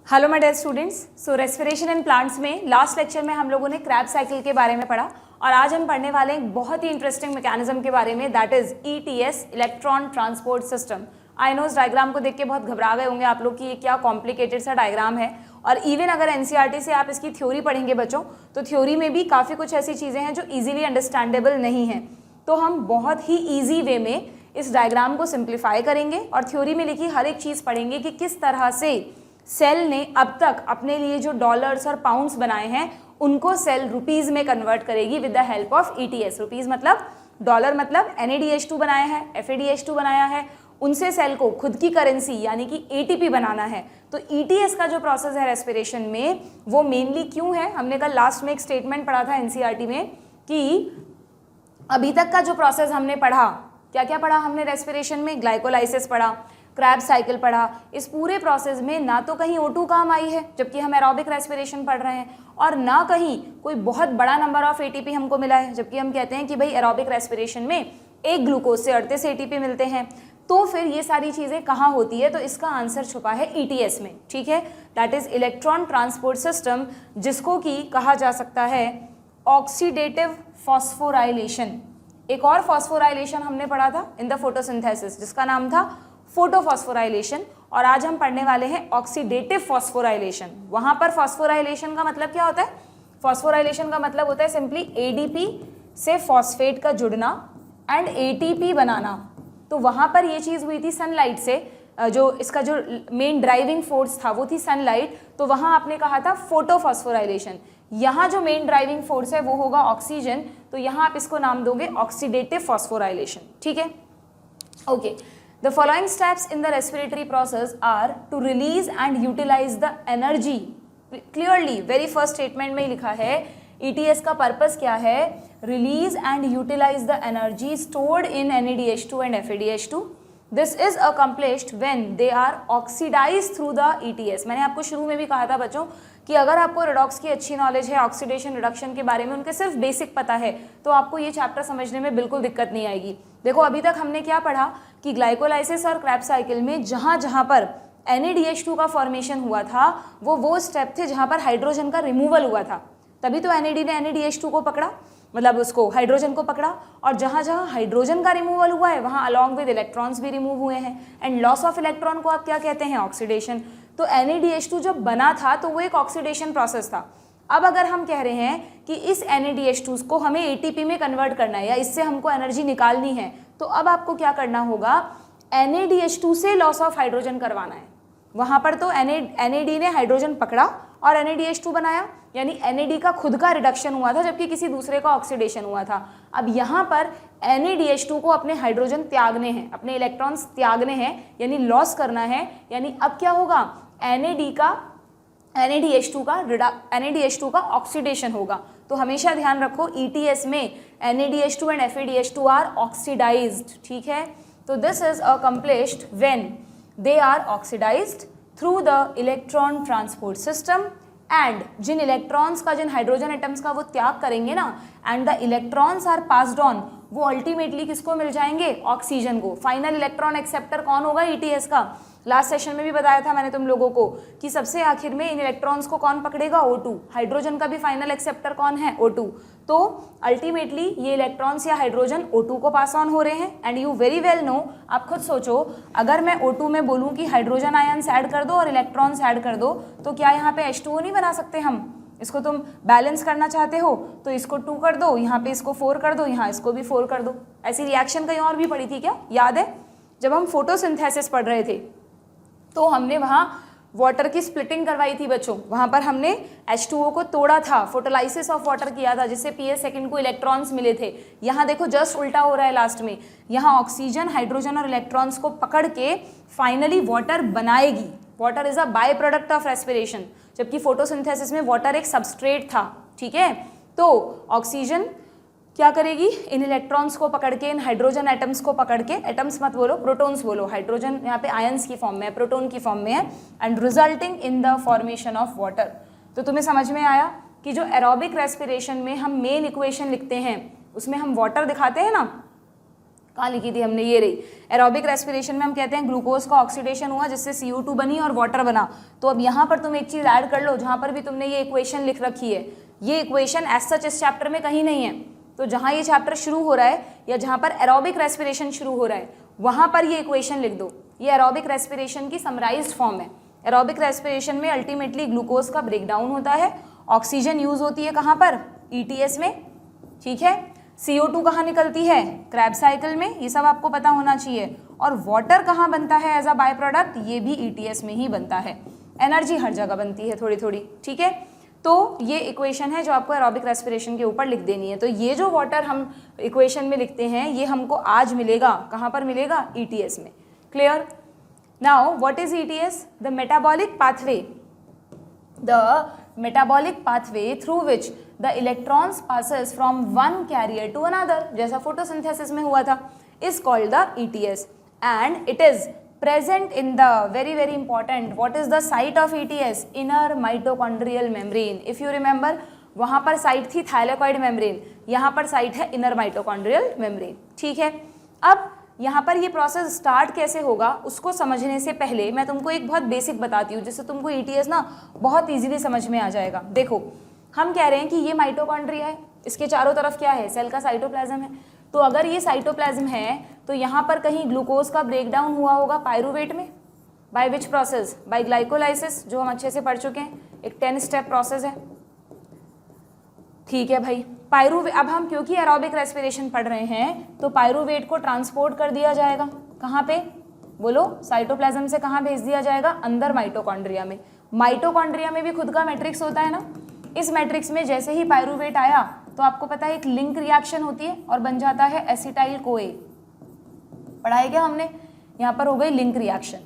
Hello my dear students. So respiration in plants में last lecture में हम लोगों ने क्रैब्स साइकिल के बारे में पढ़ा और आज हम पढ़ने वाले हैं एक बहुत ही इंटरेस्टिंग मैकेनिज्म के बारे में, that is ETS, electron transport system. I know इस डायग्राम को देख के बहुत घबरा गए होंगे आप लोग कि ये क्या कॉम्प्लिकेटेड सा डायग्राम है, और इवन अगर NCERT से आप इसकी थ्योरी पढ़ेंगे बच्चों, तो थ्योरी में भी काफ़ी कुछ ऐसी चीज़ें हैं जो ईजिली अंडरस्टैंडेबल नहीं है। तो हम बहुत ही ईजी वे में इस डायग्राम को सिंप्लीफाई करेंगे और थ्योरी में लिखी हर एक चीज़ पढ़ेंगे कि किस तरह से सेल ने अब तक अपने लिए जो डॉलर्स और पाउंड्स बनाए हैं उनको सेल रुपीज़ में कन्वर्ट करेगी with the help of ETS। Rupees मतलब डॉलर, मतलब NADH2 बनाया है, FADH2 बनाया है, उनसे सेल को खुद की करेंसी यानी कि ATP बनाना है। तो ETS का जो प्रोसेस है रेस्पिरेशन में वो मेनली क्यों है, हमने कल लास्ट में एक स्टेटमेंट पढ़ा था NCERT में कि अभी तक का जो प्रोसेस हमने पढ़ा, क्या क्या पढ़ा हमने रेस्पिरेशन में, ग्लाइकोलाइसिस पढ़ा, क्रैब साइकिल पढ़ा। इस पूरे प्रोसेस में ना तो कहीं O2 काम आई है जबकि हम एरोबिक रेस्पिरेशन पढ़ रहे हैं, और ना कहीं कोई बहुत बड़ा नंबर ऑफ ATP हमको मिला है जबकि हम कहते हैं कि भाई एरोबिक रेस्पिरेशन में एक ग्लूकोज से 38 ATP मिलते हैं। तो फिर ये सारी चीज़ें कहाँ होती है, तो इसका आंसर छुपा है ETS में, ठीक है, that is electron transport system, जिसको कि कहा जा सकता है ऑक्सीडेटिव फॉस्फोराइलेशन। एक और फॉस्फोराइलेशन हमने पढ़ा था इन द फोटोसिंथेसिस जिसका नाम था फोटोफॉस्फोराइलेशन, और आज हम पढ़ने वाले हैं ऑक्सीडेटिव फॉस्फोराइलेशन। वहाँ पर फॉस्फोराइलेशन का मतलब क्या होता है, फॉस्फोराइलेशन का मतलब होता है सिंपली ADP से फॉस्फेट का जुड़ना एंड ATP बनाना। तो वहाँ पर ये चीज़ हुई थी सनलाइट से, जो इसका जो मेन ड्राइविंग फोर्स था वो थी सनलाइट, तो वहाँ आपने कहा था फोटोफॉस्फोराइलेशन। यहाँ जो मेन ड्राइविंग फोर्स है वो होगा ऑक्सीजन, तो यहाँ आप इसको नाम दोगे ऑक्सीडेटिव फॉस्फोराइलेशन, ठीक है, okay. The following steps in the respiratory process are to release and utilize the energy. Clearly, very first statement में लिखा है ETS का पर्पस क्या है, release and utilize the energy stored in NADH2 and FADH2. This is accomplished when they are oxidized through the ETS. मैंने आपको शुरू में भी कहा था बच्चों कि अगर आपको रेडॉक्स की अच्छी नॉलेज है, ऑक्सीडेशन रिडक्शन के बारे में उनके सिर्फ बेसिक पता है, तो आपको ये चैप्टर समझने में बिल्कुल दिक्कत नहीं आएगी। देखो अभी तक हमने क्या पढ़ा कि ग्लाइकोलाइसिस और क्रैब साइकिल में जहाँ जहाँ पर NADH2 का फॉर्मेशन हुआ था वो स्टेप थे जहाँ पर हाइड्रोजन का रिमूवल हुआ था, तभी तो NAD ने NADH2 को पकड़ा, मतलब उसको हाइड्रोजन को पकड़ा, और जहाँ जहाँ हाइड्रोजन का रिमूवल हुआ है वहाँ अलॉन्ग विद इलेक्ट्रॉन्स भी रिमूव हुए हैं, एंड लॉस ऑफ इलेक्ट्रॉन को आप क्या कहते हैं, ऑक्सीडेशन। तो NADH2 जब बना था तो वो एक ऑक्सीडेशन प्रोसेस था। अब अगर हम कह रहे हैं कि इस NADH2 को हमें ATP में कन्वर्ट करना है या इससे हमको एनर्जी निकालनी है, तो अब आपको क्या करना होगा, NADH2 से लॉस ऑफ हाइड्रोजन करवाना है। वहाँ पर तो NAD ने हाइड्रोजन पकड़ा और NADH2 बनाया, यानी NAD का खुद का रिडक्शन हुआ था जबकि किसी दूसरे का ऑक्सीडेशन हुआ था। अब यहाँ पर NADH2 को अपने हाइड्रोजन त्यागने हैं, अपने इलेक्ट्रॉन्स त्यागने हैं, यानी लॉस करना है। यानी अब क्या होगा, NADH2 का ऑक्सीडेशन होगा। तो हमेशा ध्यान रखो ETS में NADH2 and FADH2 are oxidised, ठीक है। तो this is accomplished when they are oxidised through the electron transport system, and जिन इलेक्ट्रॉन्स का, जिन हाइड्रोजन एटम्स का वो त्याग करेंगे ना, and the electrons are passed on, वो अल्टीमेटली किसको मिल जाएंगे, ऑक्सीजन को। फाइनल इलेक्ट्रॉन एक्सेप्टर कौन होगा, ETS का। लास्ट सेशन में भी बताया था मैंने तुम लोगों को कि सबसे आखिर में इन इलेक्ट्रॉन्स को कौन पकड़ेगा, O2। हाइड्रोजन का भी फाइनल एक्सेप्टर कौन है, O2। तो अल्टीमेटली ये इलेक्ट्रॉन्स या हाइड्रोजन O2 को पास ऑन हो रहे हैं, and you very well know, आप खुद सोचो, अगर मैं O2 में बोलूँ कि हाइड्रोजन आयन्स ऐड कर दो और इलेक्ट्रॉन्स ऐड कर दो, तो क्या यहाँ पे H2O नहीं बना सकते हम। इसको तुम बैलेंस करना चाहते हो तो इसको 2 कर दो, यहाँ पे इसको 4 कर दो, यहाँ इसको भी 4 कर दो। ऐसी रिएक्शन कहीं और भी पड़ी थी क्या, याद है जब हम फोटोसिंथेसिस पढ़ रहे थे तो हमने वहाँ वाटर की स्प्लिटिंग करवाई थी बच्चों, वहाँ पर हमने H2O को तोड़ा था, फोटोलाइसिस ऑफ वाटर किया था, जिससे PS सेकंड को इलेक्ट्रॉन्स मिले थे। यहाँ देखो जस्ट उल्टा हो रहा है लास्ट में, यहाँ ऑक्सीजन हाइड्रोजन और इलेक्ट्रॉन्स को पकड़ के फाइनली वाटर बनाएगी। Water is a by product of respiration, जबकि फोटोसिंथेसिस में वाटर एक सबस्ट्रेट था, ठीक है। तो ऑक्सीजन क्या करेगी, इन इलेक्ट्रॉन्स को पकड़ के, इन हाइड्रोजन एटम्स को पकड़ के, एटम्स मत बोलो, प्रोटॉन्स बोलो, हाइड्रोजन यहाँ पे आयंस की फॉर्म में है, प्रोटॉन की फॉर्म में है, and resulting in the formation of water. तो तुम्हें समझ में आया कि जो एरोबिक रेस्पिरेशन में हम मेन इक्वेशन लिखते हैं उसमें हम वाटर दिखाते हैं ना, कहाँ लिखी थी हमने, ये रही। एरोबिक रेस्पिरेशन में हम कहते हैं ग्लूकोज का ऑक्सीडेशन हुआ जिससे CO2 बनी और वाटर बना। तो अब यहाँ पर तुम एक चीज़ ऐड कर लो, जहाँ पर भी तुमने ये इक्वेशन लिख रखी है, ये इक्वेशन एज सच इस चैप्टर में कहीं नहीं है। तो जहाँ ये चैप्टर शुरू हो रहा है या जहाँ पर एरोबिक रेस्पिरेशन शुरू हो रहा है वहाँ पर ये इक्वेशन लिख दो। ये एरोबिक रेस्पिरेशन की समराइज्ड फॉर्म है। एरोबिक रेस्पिरेशन में अल्टीमेटली ग्लूकोज का ब्रेकडाउन होता है, ऑक्सीजन यूज होती है कहाँ पर, ETS में, ठीक है। CO2 कहाँ निकलती है, क्रैब साइकिल में, ये सब आपको पता होना चाहिए। और वाटर कहाँ बनता है एज अ बाय प्रोडक्ट, ये भी ETS में ही बनता है। एनर्जी हर जगह बनती है थोड़ी थोड़ी, ठीक है। तो ये इक्वेशन है जो आपको एरोबिक रेस्पिरेशन के ऊपर लिख देनी है। तो ये जो वाटर हम इक्वेशन में लिखते हैं ये हमको आज मिलेगा, कहाँ पर मिलेगा, ETS में। Clear? Now what is ETS? The metabolic pathway, the metabolic pathway through which the electrons passes from one carrier to another, जैसा photosynthesis में हुआ था, is called the ETS and it is present in the very important, what is the site of ETS? Inner mitochondrial membrane. If you remember, वहाँ पर site थी thylakoid membrane, यहाँ पर site है inner mitochondrial membrane, ठीक है। अब यहाँ पर ये प्रोसेस स्टार्ट कैसे होगा उसको समझने से पहले मैं तुमको एक बहुत बेसिक बताती हूँ जिससे तुमको ETS ना बहुत इजीली समझ में आ जाएगा। देखो, हम कह रहे हैं कि ये माइटोकॉन्ड्रिया है, इसके चारों तरफ क्या है, सेल का साइटोप्लाज्म है। तो अगर ये साइटोप्लाज्म है तो यहाँ पर कहीं ग्लूकोज का ब्रेकडाउन हुआ होगा पायरूवेट में, by which process, by glycolysis, जो हम अच्छे से पढ़ चुके हैं, एक 10 स्टेप प्रोसेस है, ठीक है भाई। पायरूवेट, अब हम क्योंकि एरोबिक रेस्पिरेशन पढ़ रहे हैं तो पायरूवेट को ट्रांसपोर्ट कर दिया जाएगा कहाँ पे, बोलो, साइटोप्लाज्म से कहाँ भेज दिया जाएगा, अंदर माइटोकॉन्ड्रिया में। माइटोकॉन्ड्रिया में भी खुद का मैट्रिक्स होता है ना, इस मैट्रिक्स में जैसे ही पायरूवेट आया तो आपको पता है एक लिंक रिएक्शन होती है और बन जाता है एसिटाइल कोए। पढ़ा है क्या हमने, यहाँ पर हो गई लिंक रिएक्शन,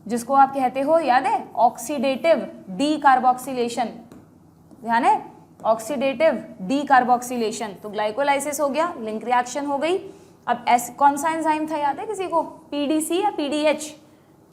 जिसको आप कहते हो, याद है, ऑक्सीडेटिव डी कार्बोक्सिलेशन, ध्यान है, ऑक्सीडेटिव डी कार्बोक्सिलेशन। तो ग्लाइकोलाइसिस हो गया, लिंक रिएक्शन हो गई। अब कौन सा एंजाइम था, याद है किसी को, PDC या PDH,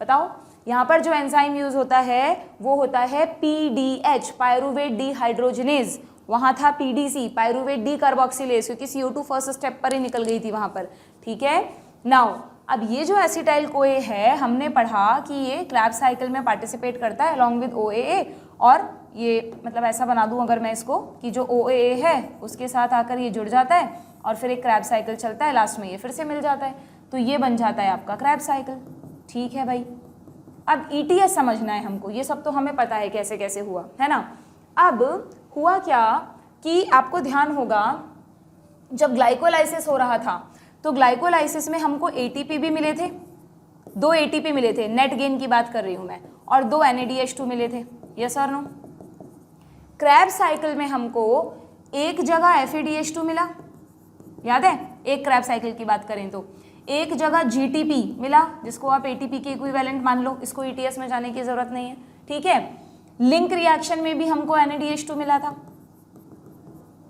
बताओ। यहाँ पर जो एंजाइम यूज होता है वो होता है PDH, पायरूवेट डीहाइड्रोजनेज। वहाँ था PDC, पायरूवेट डी कार्बोक्सिलेज, क्योंकि CO2 फर्स्ट स्टेप पर ही निकल गई थी वहाँ पर, ठीक है। नाउ अब ये जो एसिटाइल कोए है, हमने पढ़ा कि ये क्रैब साइकिल में पार्टिसिपेट करता है अलॉन्ग विद OAA, और ये मतलब ऐसा बना दूं अगर मैं इसको कि जो OAA है उसके साथ आकर ये जुड़ जाता है और फिर एक क्रैब साइकिल चलता है, लास्ट में ये फिर से मिल जाता है, तो ये बन जाता है आपका क्रैब साइकिल, ठीक है भाई। अब ETS समझना है हमको, ये सब तो हमें पता है कैसे कैसे हुआ, है ना। अब हुआ क्या कि आपको ध्यान होगा जब ग्लाइकोलाइसिस हो रहा था तो ग्लाइकोलाइसिस में हमको ATP भी मिले थे, 2 ATP मिले थे, नेट गेन की बात कर रही हूँ मैं, और 2 NADH2 मिले थे, यस और नो। क्रैब साइकिल में हमको एक जगह FADH2 मिला, याद है, एक क्रैब साइकिल की बात करें तो एक जगह GTP मिला, जिसको आप ATP के इक्विवेलेंट मान लो, इसको ETS में जाने की जरूरत नहीं है, ठीक है। लिंक रिएक्शन में भी हमको NADH2 मिला था,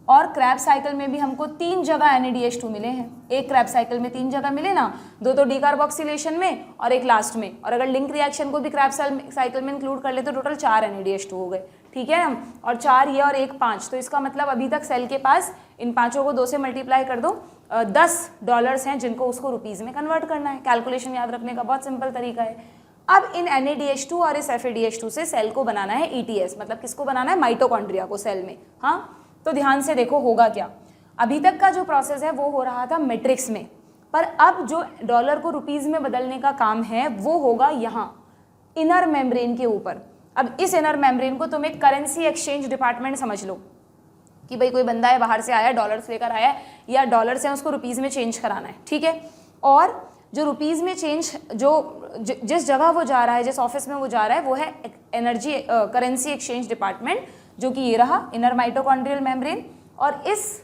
और क्रैब साइकिल में भी हमको 3 जगह NADH2 मिले हैं। एक क्रैब साइकिल में 3 जगह मिले ना, 2 तो डीकार्बोक्सिलेशन में और एक लास्ट में, और अगर लिंक रिएक्शन को भी क्रैब साइकिल में इंक्लूड कर ले तो टोटल 4 NADH2 हो गए, ठीक है ना। और 4 ये और 1 5, तो इसका मतलब अभी तक सेल के पास इन पांचों को 2 से मल्टीप्लाई कर दो, $10 हैं जिनको उसको रुपीज़ में कन्वर्ट करना है। कैलकुलेशन याद रखने का बहुत सिंपल तरीका है। अब इन NADH2 और इस FADH2 से सेल को बनाना है ETS, मतलब किसको बनाना है, माइटोकॉन्ड्रिया को सेल में। हाँ, तो ध्यान से देखो होगा क्या, अभी तक का जो प्रोसेस है वो हो रहा था मैट्रिक्स में, पर अब जो डॉलर को रुपीज़ में बदलने का काम है वो होगा यहाँ इनर मेम्ब्रेन के ऊपर। अब इस इनर मेम्ब्रेन को तुम एक करेंसी एक्सचेंज डिपार्टमेंट समझ लो कि भाई कोई बंदा है बाहर से आया, डॉलर्स लेकर आया है, या डॉलर से उसको रुपीज़ में चेंज कराना है, ठीक है। और जो रुपीज़ में चेंज जिस जगह वो जा रहा है, जिस ऑफिस में वो जा रहा है, वो है एनर्जी करेंसी एक्सचेंज डिपार्टमेंट, जो कि ये रहा इनर माइटोकॉन्ड्रियल मेम्ब्रेन। और इस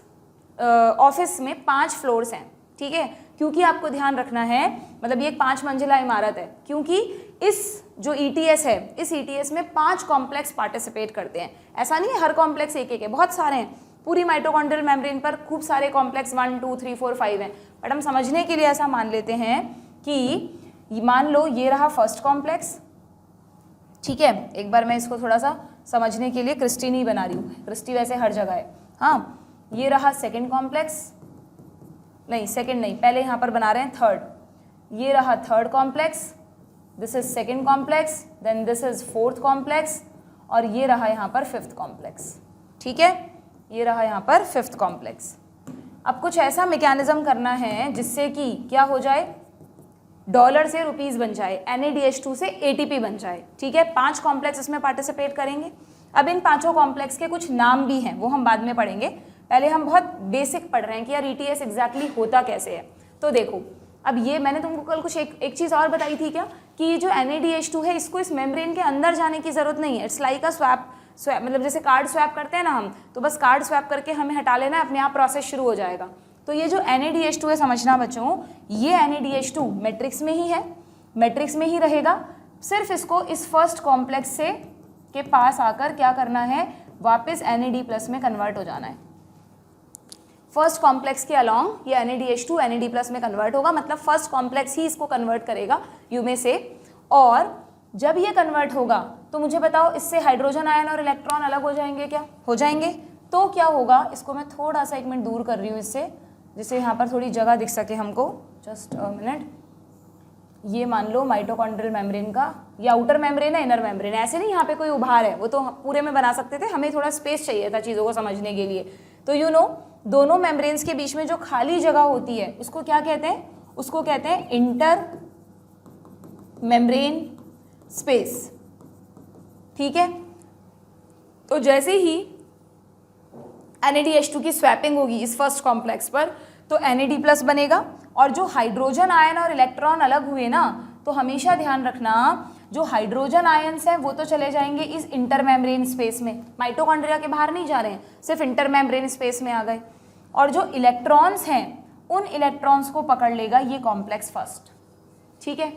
ऑफिस में 5 फ्लोर्स हैं, ठीक है, क्योंकि आपको ध्यान रखना है, मतलब ये एक 5 मंजिला इमारत है, क्योंकि इस जो ETS है, इस ETS में 5 कॉम्प्लेक्स पार्टिसिपेट करते हैं। ऐसा नहीं है हर कॉम्प्लेक्स एक एक है, बहुत सारे हैं, पूरी माइटोकॉन्ड्रियल मेम्ब्रेन पर खूब सारे कॉम्प्लेक्स 1 2 3 4 5 हैं, बट हम समझने के लिए ऐसा मान लेते हैं कि मान लो ये रहा फर्स्ट कॉम्प्लेक्स, ठीक है। एक बार मैं इसको थोड़ा सा समझने के लिए क्रिस्टी नहीं बना रही हूँ, क्रिस्टी वैसे हर जगह है। हाँ, ये रहा सेकंड कॉम्प्लेक्स, नहीं सेकंड नहीं, पहले यहाँ पर बना रहे हैं थर्ड। ये रहा third complex, this is second complex, then this is fourth complex, और ये रहा यहाँ पर फिफ्थ कॉम्प्लेक्स। ठीक है, ये रहा यहाँ पर फिफ्थ कॉम्प्लेक्स। अब कुछ ऐसा मैकेनिज्म करना है जिससे कि क्या हो जाए, डॉलर से रुपीज़ बन जाए, NaDH2 से ATP बन जाए। ठीक है, 5 कॉम्प्लेक्स इसमें पार्टिसिपेट करेंगे। अब इन 5 कॉम्प्लेक्स के कुछ नाम भी हैं, वो हम बाद में पढ़ेंगे। पहले हम बहुत बेसिक पढ़ रहे हैं कि यार ETS एग्जैक्टली होता कैसे है। तो देखो, अब ये मैंने तुमको कल कुछ एक चीज़ और बताई थी क्या, कि ये जो NaDH2 है इसको इस मेम्ब्रेन के अंदर जाने की ज़रूरत नहीं है। इट्स लाइक अ स्वैप, मतलब जैसे कार्ड स्वैप करते हैं ना हम, तो बस कार्ड स्वैप करके हमें हटा लेना है, अपने आप प्रोसेस शुरू हो जाएगा। तो ये जो NaDH2 है, समझना बच्चों, ये NaDH2 मैट्रिक्स में ही है, मैट्रिक्स में ही रहेगा। सिर्फ इसको इस फर्स्ट कॉम्प्लेक्स से के पास आकर क्या करना है, वापस NAD+ में कन्वर्ट हो जाना है। फर्स्ट कॉम्प्लेक्स के अलॉन्ग ये NaDH2 NAD+ में कन्वर्ट होगा, मतलब फर्स्ट कॉम्प्लेक्स ही इसको कन्वर्ट करेगा यू में से। और जब ये कन्वर्ट होगा तो मुझे बताओ, इससे हाइड्रोजन आयन और इलेक्ट्रॉन अलग हो जाएंगे क्या, हो जाएंगे। तो क्या होगा, इसको मैं थोड़ा सा 1 मिनट दूर कर रही हूँ इससे, जिससे यहाँ पर थोड़ी जगह दिख सके हमको। Just a minute. ये मान लो माइटोकॉन्ड्रियल मेम्ब्रेन का, ये आउटर मेम्ब्रेन है, इनर मेम्ब्रेन है, ऐसे नहीं यहाँ पे कोई उभार है, वो तो पूरे में बना सकते थे, हमें थोड़ा स्पेस चाहिए था चीज़ों को समझने के लिए। तो यू नो, दोनों मेम्ब्रेन्स के बीच में जो खाली जगह होती है उसको क्या कहते हैं, उसको कहते हैं इंटर मेम्ब्रेन स्पेस। ठीक है, तो जैसे ही NaDH2 की स्वैपिंग होगी इस फर्स्ट कॉम्प्लेक्स पर, तो NAD+ बनेगा, और जो हाइड्रोजन आयन और इलेक्ट्रॉन अलग हुए ना, तो हमेशा ध्यान रखना, जो हाइड्रोजन आयन्स हैं वो तो चले जाएंगे इस इंटर मेम्ब्रेन स्पेस में, माइटोकॉन्ड्रिया के बाहर नहीं जा रहे हैं, सिर्फ इंटर मेम्ब्रेन स्पेस में आ गए। और जो इलेक्ट्रॉन्स हैं, उन इलेक्ट्रॉन्स को पकड़ लेगा ये कॉम्प्लेक्स फर्स्ट। ठीक है,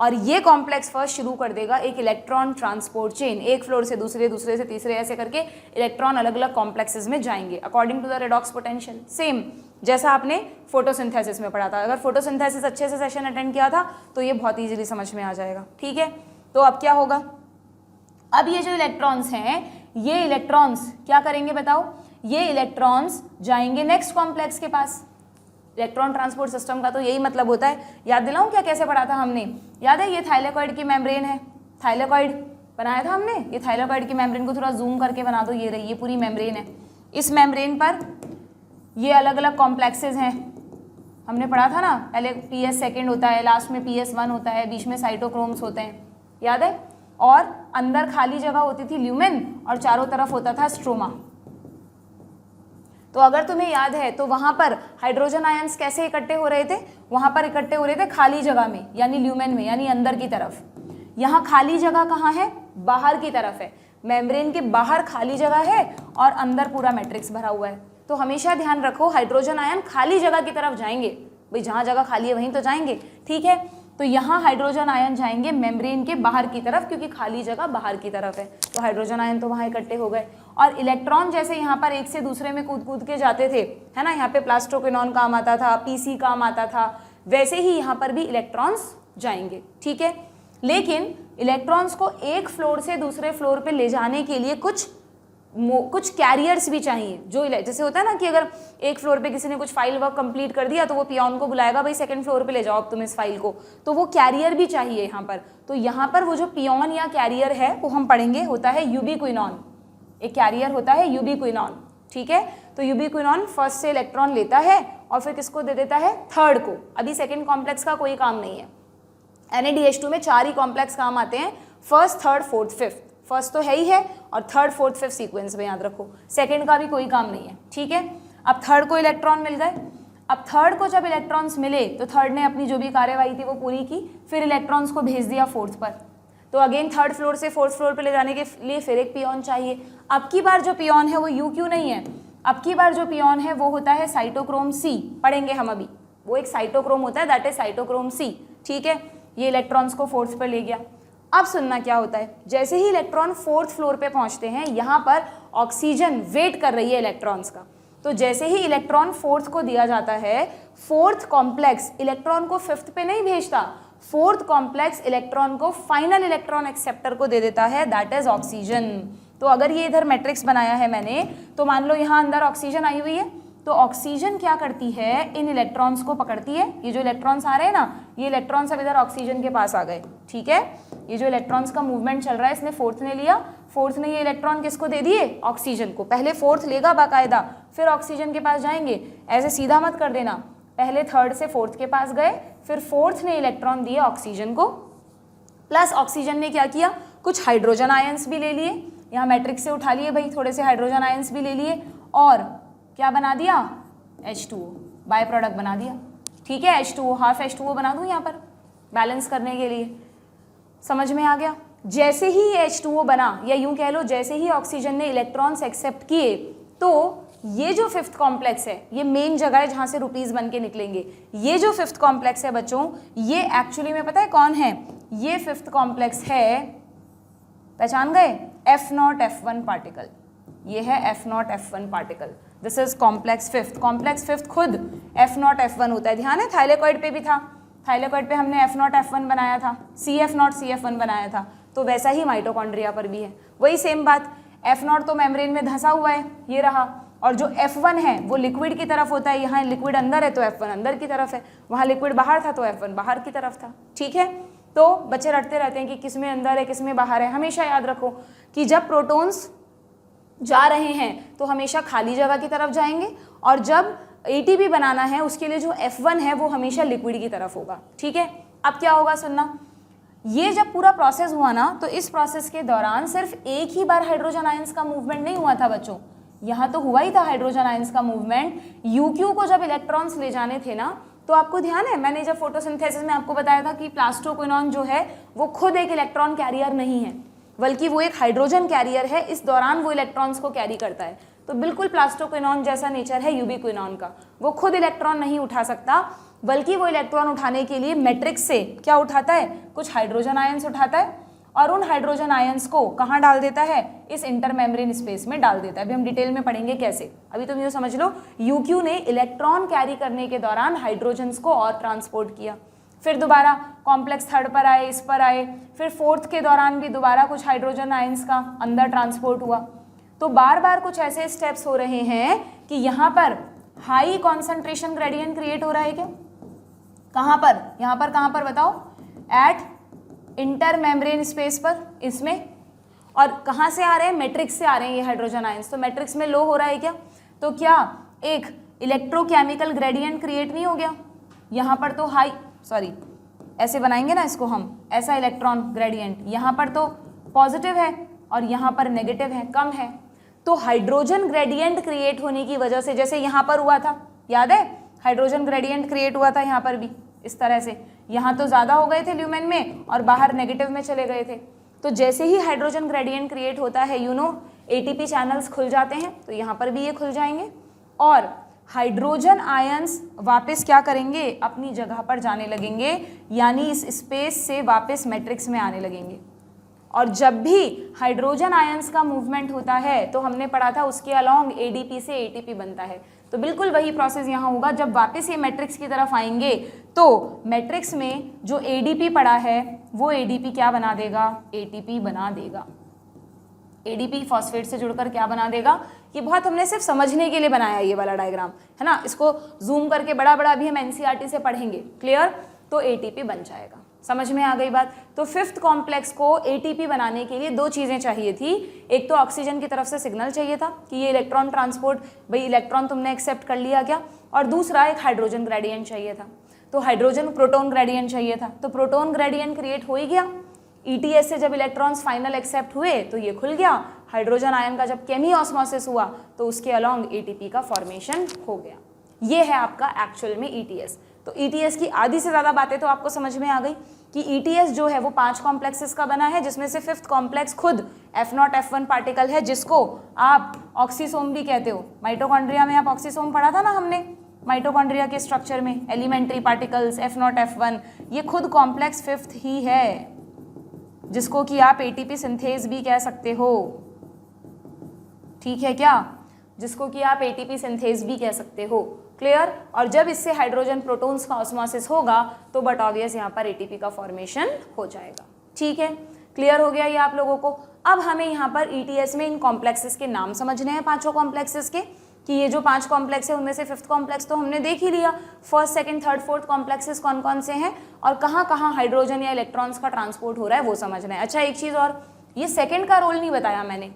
और ये कॉम्प्लेक्स फर्स्ट शुरू कर देगा एक इलेक्ट्रॉन ट्रांसपोर्ट चेन, एक फ्लोर से दूसरे, दूसरे से तीसरे, ऐसे करके इलेक्ट्रॉन अलग अलग कॉम्प्लेक्सेस में जाएंगे according to the redox potential. Same जैसा आपने फोटोसिंथेसिस में पढ़ा था। अगर फोटोसिंथेसिस अच्छे से सेशन अटेंड किया था तो ये बहुत ईजिली समझ में आ जाएगा। ठीक है, तो अब क्या होगा, अब ये जो इलेक्ट्रॉन्स हैं, ये इलेक्ट्रॉन्स क्या करेंगे बताओ, ये इलेक्ट्रॉन्स जाएंगे नेक्स्ट कॉम्प्लेक्स के पास। इलेक्ट्रॉन ट्रांसपोर्ट सिस्टम का तो यही मतलब होता है। याद दिलाऊं क्या, कैसे पढ़ा था हमने, याद है, ये थाइलेकॉइड की मेम्ब्रेन है, थाइलेकॉइड बनाया था हमने। ये थाइलेकॉइड की मेम्ब्रेन को थोड़ा जूम करके बना दो, ये रही, ये पूरी मेम्ब्रेन है। इस मेम्ब्रेन पर ये अलग अलग कॉम्प्लेक्सेस हैं, हमने पढ़ा था ना, पहले PS सेकेंड होता है, लास्ट में PS1 होता है, बीच में साइटोक्रोम्स होते हैं, याद है। और अंदर खाली जगह होती थी ल्यूमेन, और चारों तरफ होता था स्ट्रोमा। तो अगर तुम्हें याद है तो वहाँ पर हाइड्रोजन आयंस कैसे इकट्ठे हो रहे थे, वहाँ पर इकट्ठे हो रहे थे खाली जगह में, यानी ल्यूमेन में, यानी अंदर की तरफ। यहाँ खाली जगह कहाँ है, बाहर की तरफ है, मेम्ब्रेन के बाहर खाली जगह है और अंदर पूरा मैट्रिक्स भरा हुआ है। तो हमेशा ध्यान रखो, हाइड्रोजन आयन खाली जगह की तरफ जाएंगे, भाई जहाँ जगह खाली है वहीं तो जाएंगे। ठीक है, तो यहाँ हाइड्रोजन आयन जाएंगे मेम्ब्रेन के बाहर की तरफ, क्योंकि खाली जगह बाहर की तरफ है, तो हाइड्रोजन आयन तो वहाँ इकट्ठे हो गए। और इलेक्ट्रॉन जैसे यहाँ पर एक से दूसरे में कूद कूद के जाते थे, है ना, यहाँ पे प्लास्टोक्विनोन काम आता था, PC काम आता था, वैसे ही यहाँ पर भी इलेक्ट्रॉन्स जाएंगे। ठीक है, लेकिन इलेक्ट्रॉन्स को एक फ्लोर से दूसरे फ्लोर पे ले जाने के लिए कुछ कैरियर्स भी चाहिए। जो जैसे होता है ना कि अगर एक फ्लोर पे किसी ने कुछ फाइल वर्क कंप्लीट कर दिया तो वो पियोन को बुलाएगा, भाई सेकंड फ्लोर पे ले जाओ अब तुम इस फाइल को, तो वो कैरियर भी चाहिए यहाँ पर। तो यहाँ पर वो जो पियोन या कैरियर है वो हम पढ़ेंगे, होता है यूबिक्विनॉन। एक कैरियर होता है यूबिक्विनॉन। ठीक है, तो यूबिक्विनॉन फर्स्ट से इलेक्ट्रॉन लेता है और फिर किसको दे देता है, थर्ड को। अभी सेकेंड कॉम्प्लेक्स का कोई काम नहीं है। NaDH2 में 4 ही कॉम्प्लेक्स काम आते हैं, first, third, fourth, fifth. First तो है ही है, और थर्ड, फोर्थ, फिफ्थ सीक्वेंस में याद रखो, सेकंड का भी कोई काम नहीं है। ठीक है, अब थर्ड को इलेक्ट्रॉन मिल गए। अब थर्ड को जब इलेक्ट्रॉन्स मिले तो थर्ड ने अपनी जो भी कार्यवाही थी वो पूरी की, फिर इलेक्ट्रॉन्स को भेज दिया फोर्थ पर। तो अगेन थर्ड फ्लोर से फोर्थ फ्लोर पर ले जाने के लिए फिर एक पियोन चाहिए। अब की बार जो पियोन है वो UQ नहीं है, अब की बार जो पियोन है वो होता है साइटोक्रोम C। पढ़ेंगे हम अभी, वो एक साइटोक्रोम होता है, दैट इज साइटोक्रोम C। ठीक है, ये इलेक्ट्रॉन्स को फोर्थ पर ले गया। अब सुनना क्या होता है, जैसे ही इलेक्ट्रॉन फोर्थ फ्लोर पे पहुंचते हैं, यहाँ पर ऑक्सीजन वेट कर रही है इलेक्ट्रॉन्स का। तो जैसे ही इलेक्ट्रॉन फोर्थ को दिया जाता है, फोर्थ कॉम्प्लेक्स इलेक्ट्रॉन को फिफ्थ पे नहीं भेजता, फोर्थ कॉम्प्लेक्स इलेक्ट्रॉन को फाइनल इलेक्ट्रॉन एक्सेप्टर को दे देता है, दैट इज ऑक्सीजन। तो अगर ये इधर मैट्रिक्स बनाया है मैंने, तो मान लो यहाँ अंदर ऑक्सीजन आई हुई है, तो ऑक्सीजन क्या करती है, इन इलेक्ट्रॉन्स को पकड़ती है। ये जो इलेक्ट्रॉन्स आ रहे हैं ना, ये इलेक्ट्रॉन्स अब इधर ऑक्सीजन के पास आ गए, ठीक है। ये जो इलेक्ट्रॉन्स का मूवमेंट चल रहा है, इसने फोर्थ ने लिया, फोर्थ ने ये इलेक्ट्रॉन किसको दे दिए, ऑक्सीजन को। पहले फोर्थ लेगा बाकायदा, फिर ऑक्सीजन के पास जाएंगे, ऐसे सीधा मत कर देना। पहले थर्ड से फोर्थ के पास गए, फिर फोर्थ ने इलेक्ट्रॉन दिए ऑक्सीजन को, प्लस ऑक्सीजन ने क्या किया, कुछ हाइड्रोजन आयंस भी ले लिए, यहाँ मैट्रिक्स से उठा लिए भाई, थोड़े से हाइड्रोजन आयंस भी ले लिए, और क्या बना दिया, H2O, बाय प्रोडक्ट बना दिया, ठीक है। H2O, हाफ H2O बना दूँ यहाँ पर बैलेंस करने के लिए। समझ में आ गया। जैसे ही ये H2O बना, या यूं कह लो जैसे ही ऑक्सीजन ने इलेक्ट्रॉन्स एक्सेप्ट किए, तो ये जो फिफ्थ कॉम्प्लेक्स है, ये मेन जगह है जहां से रुपीस बन के निकलेंगे। ये जो फिफ्थ कॉम्प्लेक्स है बच्चों, ये एक्चुअली में पता है कौन है, ये फिफ्थ कॉम्प्लेक्स है, पहचान गए, F0 F1 पार्टिकल। ये है F0 F1 particle, this is complex fifth. Complex fifth खुद F0 F1 होता है। ध्यान है, थाइलेकॉइड पे भी था, थाइलेकॉइड पे हमने F0 F1 बनाया था, CF0 CF1 बनाया था, तो वैसा ही माइटोकॉन्ड्रिया पर भी है, वही सेम बात। F0 तो मेम्ब्रेन में धंसा हुआ है, ये रहा, और जो F1 है वो लिक्विड की तरफ होता है। यहाँ लिक्विड अंदर है तो F1 अंदर की तरफ है, वहाँ लिक्विड बाहर था तो F1 बाहर की तरफ था, ठीक है। तो बच्चे रटते रहते हैं कि किस में अंदर है किस में बाहर है। हमेशा याद रखो कि जब प्रोटॉन्स जा रहे हैं तो हमेशा खाली जगह की तरफ जाएंगे, और जब ATP बनाना है उसके लिए जो F1 है वो हमेशा लिक्विड की तरफ होगा, ठीक है। अब क्या होगा सुनना, ये जब पूरा प्रोसेस हुआ ना, तो इस प्रोसेस के दौरान सिर्फ एक ही बार हाइड्रोजन आयंस का मूवमेंट नहीं हुआ था बच्चों, यहाँ तो हुआ ही था हाइड्रोजन आयंस का मूवमेंट। UQ को जब इलेक्ट्रॉन्स ले जाने थे ना, तो आपको ध्यान है, मैंने जब फोटोसिंथेसिस में आपको बताया था कि प्लास्टोक्विनोन जो है वो खुद एक इलेक्ट्रॉन कैरियर नहीं है, बल्कि वो एक हाइड्रोजन कैरियर है। इस दौरान वो इलेक्ट्रॉन्स को कैरी करता है, तो बिल्कुल प्लास्टोक्विनोन जैसा नेचर है यूबिक्विनोन का। वो खुद इलेक्ट्रॉन नहीं उठा सकता, बल्कि वो इलेक्ट्रॉन उठाने के लिए मैट्रिक्स से क्या उठाता है, कुछ हाइड्रोजन आयंस उठाता है, और उन हाइड्रोजन आयंस को कहाँ डाल देता है, इस इंटरमेम्ब्रेन स्पेस में डाल देता है। अभी हम डिटेल में पढ़ेंगे कैसे, अभी तुम ये समझ लो, UQ ने इलेक्ट्रॉन कैरी करने के दौरान हाइड्रोजन्स को और ट्रांसपोर्ट किया, फिर दोबारा कॉम्प्लेक्स थर्ड पर आए, इस पर आए, फिर फोर्थ के दौरान भी दोबारा कुछ हाइड्रोजन आयंस का अंदर ट्रांसपोर्ट हुआ। तो बार बार कुछ ऐसे स्टेप्स हो रहे हैं कि यहाँ पर हाई कॉन्सेंट्रेशन ग्रेडियंट क्रिएट हो रहा है क्या, कहाँ पर, यहाँ पर कहाँ पर बताओ, एट इंटर मेम्ब्रेन स्पेस पर, इसमें, और कहाँ से आ रहे हैं, मैट्रिक्स से आ रहे हैं ये हाइड्रोजन आयंस। तो मैट्रिक्स में लो हो रहा है क्या, तो क्या एक इलेक्ट्रोकेमिकल ग्रेडियंट क्रिएट नहीं हो गया, यहाँ पर तो हाई, सॉरी ऐसे बनाएंगे ना इसको हम, ऐसा इलेक्ट्रॉन ग्रेडियंट, यहाँ पर तो पॉजिटिव है और यहाँ पर नेगेटिव है, कम है। तो हाइड्रोजन ग्रेडियंट क्रिएट होने की वजह से, जैसे यहाँ पर हुआ था, याद है, हाइड्रोजन ग्रेडियंट क्रिएट हुआ था यहाँ पर भी इस तरह से, यहाँ तो ज़्यादा हो गए थे ल्यूमेन में और बाहर नेगेटिव में चले गए थे। तो जैसे ही हाइड्रोजन ग्रेडियंट क्रिएट होता है, ATP चैनल्स खुल जाते हैं, तो यहाँ पर भी ये खुल जाएंगे, और हाइड्रोजन आयंस वापस क्या करेंगे, अपनी जगह पर जाने लगेंगे, यानी इस स्पेस से वापस मैट्रिक्स में आने लगेंगे। और जब भी हाइड्रोजन आयंस का मूवमेंट होता है, तो हमने पढ़ा था उसके अलॉन्ग ADP से ATP बनता है, तो बिल्कुल वही प्रोसेस यहाँ होगा। जब वापस ये मैट्रिक्स की तरफ आएंगे, तो मैट्रिक्स में जो ADP पड़ा है वो ADP क्या बना देगा, ATP बना देगा। ADP फॉस्फेट से जुड़कर क्या बना देगा, ये बहुत हमने सिर्फ समझने के लिए बनाया ये वाला डायग्राम है ना, इसको जूम करके बड़ा बड़ा अभी हम NCERT से पढ़ेंगे, क्लियर। तो ATP बन जाएगा, समझ में आ गई बात। तो फिफ्थ कॉम्प्लेक्स को ATP बनाने के लिए दो चीज़ें चाहिए थी, एक तो ऑक्सीजन की तरफ से सिग्नल चाहिए था कि ये इलेक्ट्रॉन ट्रांसपोर्ट, भाई इलेक्ट्रॉन तुमने एक्सेप्ट कर लिया क्या, और दूसरा एक हाइड्रोजन ग्रेडियंट चाहिए था। तो हाइड्रोजन प्रोटॉन ग्रेडियंट चाहिए था, तो प्रोटॉन ग्रेडियंट क्रिएट हो ही गया। ETS से जब इलेक्ट्रॉन्स फाइनल एक्सेप्ट हुए तो ये खुल गया, हाइड्रोजन आयन का जब केमी ऑस्मोसिस हुआ तो उसके अलॉन्ग ATP का फॉर्मेशन हो गया। ये है आपका एक्चुअल में ETS। तो ETS की आधी से ज़्यादा बातें तो आपको समझ में आ गई कि ETS जो है वो 5 कॉम्प्लेक्सेस का बना है, जिसमें से फिफ्थ कॉम्प्लेक्स खुद F0 F1 पार्टिकल है, जिसको आप ऑक्सीसोम भी कहते हो। माइटोकॉन्ड्रिया में आप ऑक्सीसोम पढ़ा था ना हमने, माइटोकॉन्ड्रिया के स्ट्रक्चर में एलिमेंट्री पार्टिकल्स F0 F1, ये खुद कॉम्प्लेक्स फिफ्थ ही है, जिसको कि आप ATP सिंथेज भी कह सकते हो, ठीक है क्या, जिसको कि आप ATP सिंथेज भी कह सकते हो, क्लियर। और जब इससे हाइड्रोजन प्रोटॉन्स का ऑस्मोसिस होगा तो बट ऑब्वियस यहाँ पर ATP का फॉर्मेशन हो जाएगा, ठीक है, क्लियर हो गया ये आप लोगों को। अब हमें यहाँ पर ETS में इन कॉम्प्लेक्सेस के नाम समझने हैं, 5 कॉम्प्लेक्सेस के। कि ये जो 5 कॉम्प्लेक्स है उनमें से 5th कॉम्प्लेक्स तो हमने देख ही लिया, first second third fourth complexes कौन कौन से हैं और कहाँ कहाँ हाइड्रोजन या इलेक्ट्रॉन्स का ट्रांसपोर्ट हो रहा है वो समझना है। अच्छा एक चीज़ और, ये सेकंड का रोल नहीं बताया मैंने।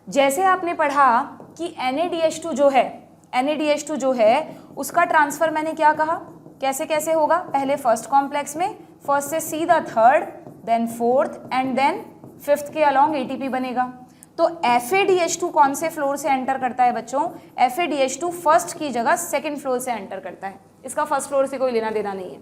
जैसे आपने पढ़ा कि NaDH2 जो है उसका ट्रांसफर मैंने क्या कहा, कैसे कैसे होगा, पहले फर्स्ट कॉम्प्लेक्स में, फर्स्ट से सीधा third, then fourth and then 5th के अलॉन्ग ATP बनेगा। तो FADH2 कौन से फ्लोर से एंटर करता है बच्चों, FADH2 फर्स्ट की जगह सेकंड फ्लोर से एंटर करता है, इसका फर्स्ट फ्लोर से कोई लेना देना नहीं है।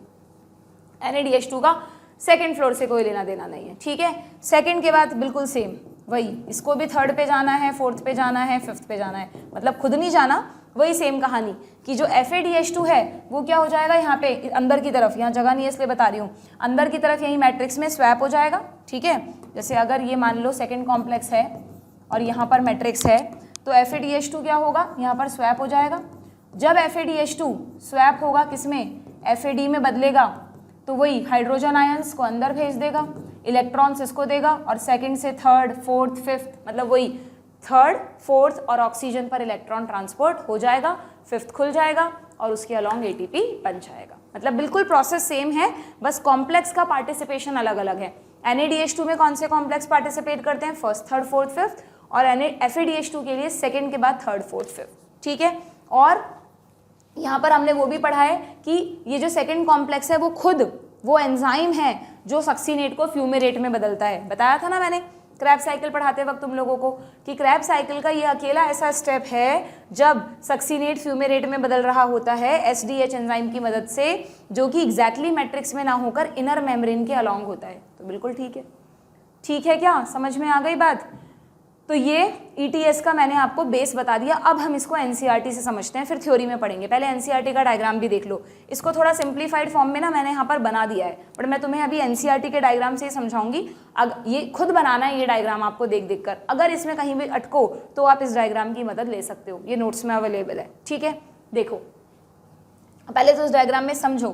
NaDH2 का सेकंड फ्लोर से कोई लेना देना नहीं है, ठीक है। सेकंड के बाद बिल्कुल सेम वही, इसको भी थर्ड पे जाना है, फोर्थ पे जाना है, 5th पे जाना है, मतलब खुद नहीं जाना, वही सेम कहानी कि जो FADH2 है वो क्या हो जाएगा यहाँ पे अंदर की तरफ, यहाँ जगह नहीं है इसलिए बता रही हूँ, अंदर की तरफ यही मैट्रिक्स में स्वैप हो जाएगा, ठीक है। जैसे अगर ये मान लो सेकंड कॉम्प्लेक्स है और यहाँ पर मैट्रिक्स है तो FADH2 क्या होगा, यहाँ पर स्वैप हो जाएगा। जब FADH2 स्वैप होगा किसमें, FAD में बदलेगा तो वही हाइड्रोजन आयंस को अंदर भेज देगा, इलेक्ट्रॉन्स इसको देगा और सेकंड से थर्ड फोर्थ 5th मतलब वही थर्ड फोर्थ और ऑक्सीजन पर इलेक्ट्रॉन ट्रांसपोर्ट हो जाएगा, 5th खुल जाएगा और उसके अलॉन्ग ATP बन जाएगा। मतलब बिल्कुल प्रोसेस सेम है, बस कॉम्प्लेक्स का पार्टिसिपेशन अलग अलग है। NaDH2 में कौन से कॉम्प्लेक्स पार्टिसिपेट करते हैं, फर्स्ट थर्ड फोर्थ 5th, और FADH2 के लिए सेकंड के बाद थर्ड फोर्थ 5th, ठीक है। और यहाँ पर हमने वो भी पढ़ा है कि ये जो सेकंड कॉम्प्लेक्स है वो खुद वो एंजाइम है जो सक्सीनेट को फ्यूमेरेट में बदलता है। बताया था ना मैंने क्रैब साइकिल पढ़ाते वक्त तुम लोगों को कि क्रैब साइकिल का ये अकेला ऐसा स्टेप है जब सक्सीनेट फ्यूमेरेट में बदल रहा होता है SDH एंजाइम की मदद से, जो कि एग्जैक्टली मैट्रिक्स में ना होकर इनर मेम्ब्रेन के अलॉन्ग होता है। तो बिल्कुल ठीक है, ठीक है, क्या समझ में आ गई बात। तो ये ETS का मैंने आपको बेस बता दिया। अब हम इसको NCERT से समझते हैं, फिर थ्योरी में पढ़ेंगे। पहले NCERT का डायग्राम भी देख लो, इसको थोड़ा सिंप्लीफाइड फॉर्म में ना मैंने यहाँ पर बना दिया है, बट मैं तुम्हें अभी NCERT के डायग्राम से ही समझाऊंगी। ये खुद बनाना है ये डायग्राम आपको देख देख कर, अगर इसमें कहीं भी अटको तो आप इस डायग्राम की मदद ले सकते हो, ये नोट्स में अवेलेबल है, ठीक है। देखो पहले तो इस डायग्राम में समझो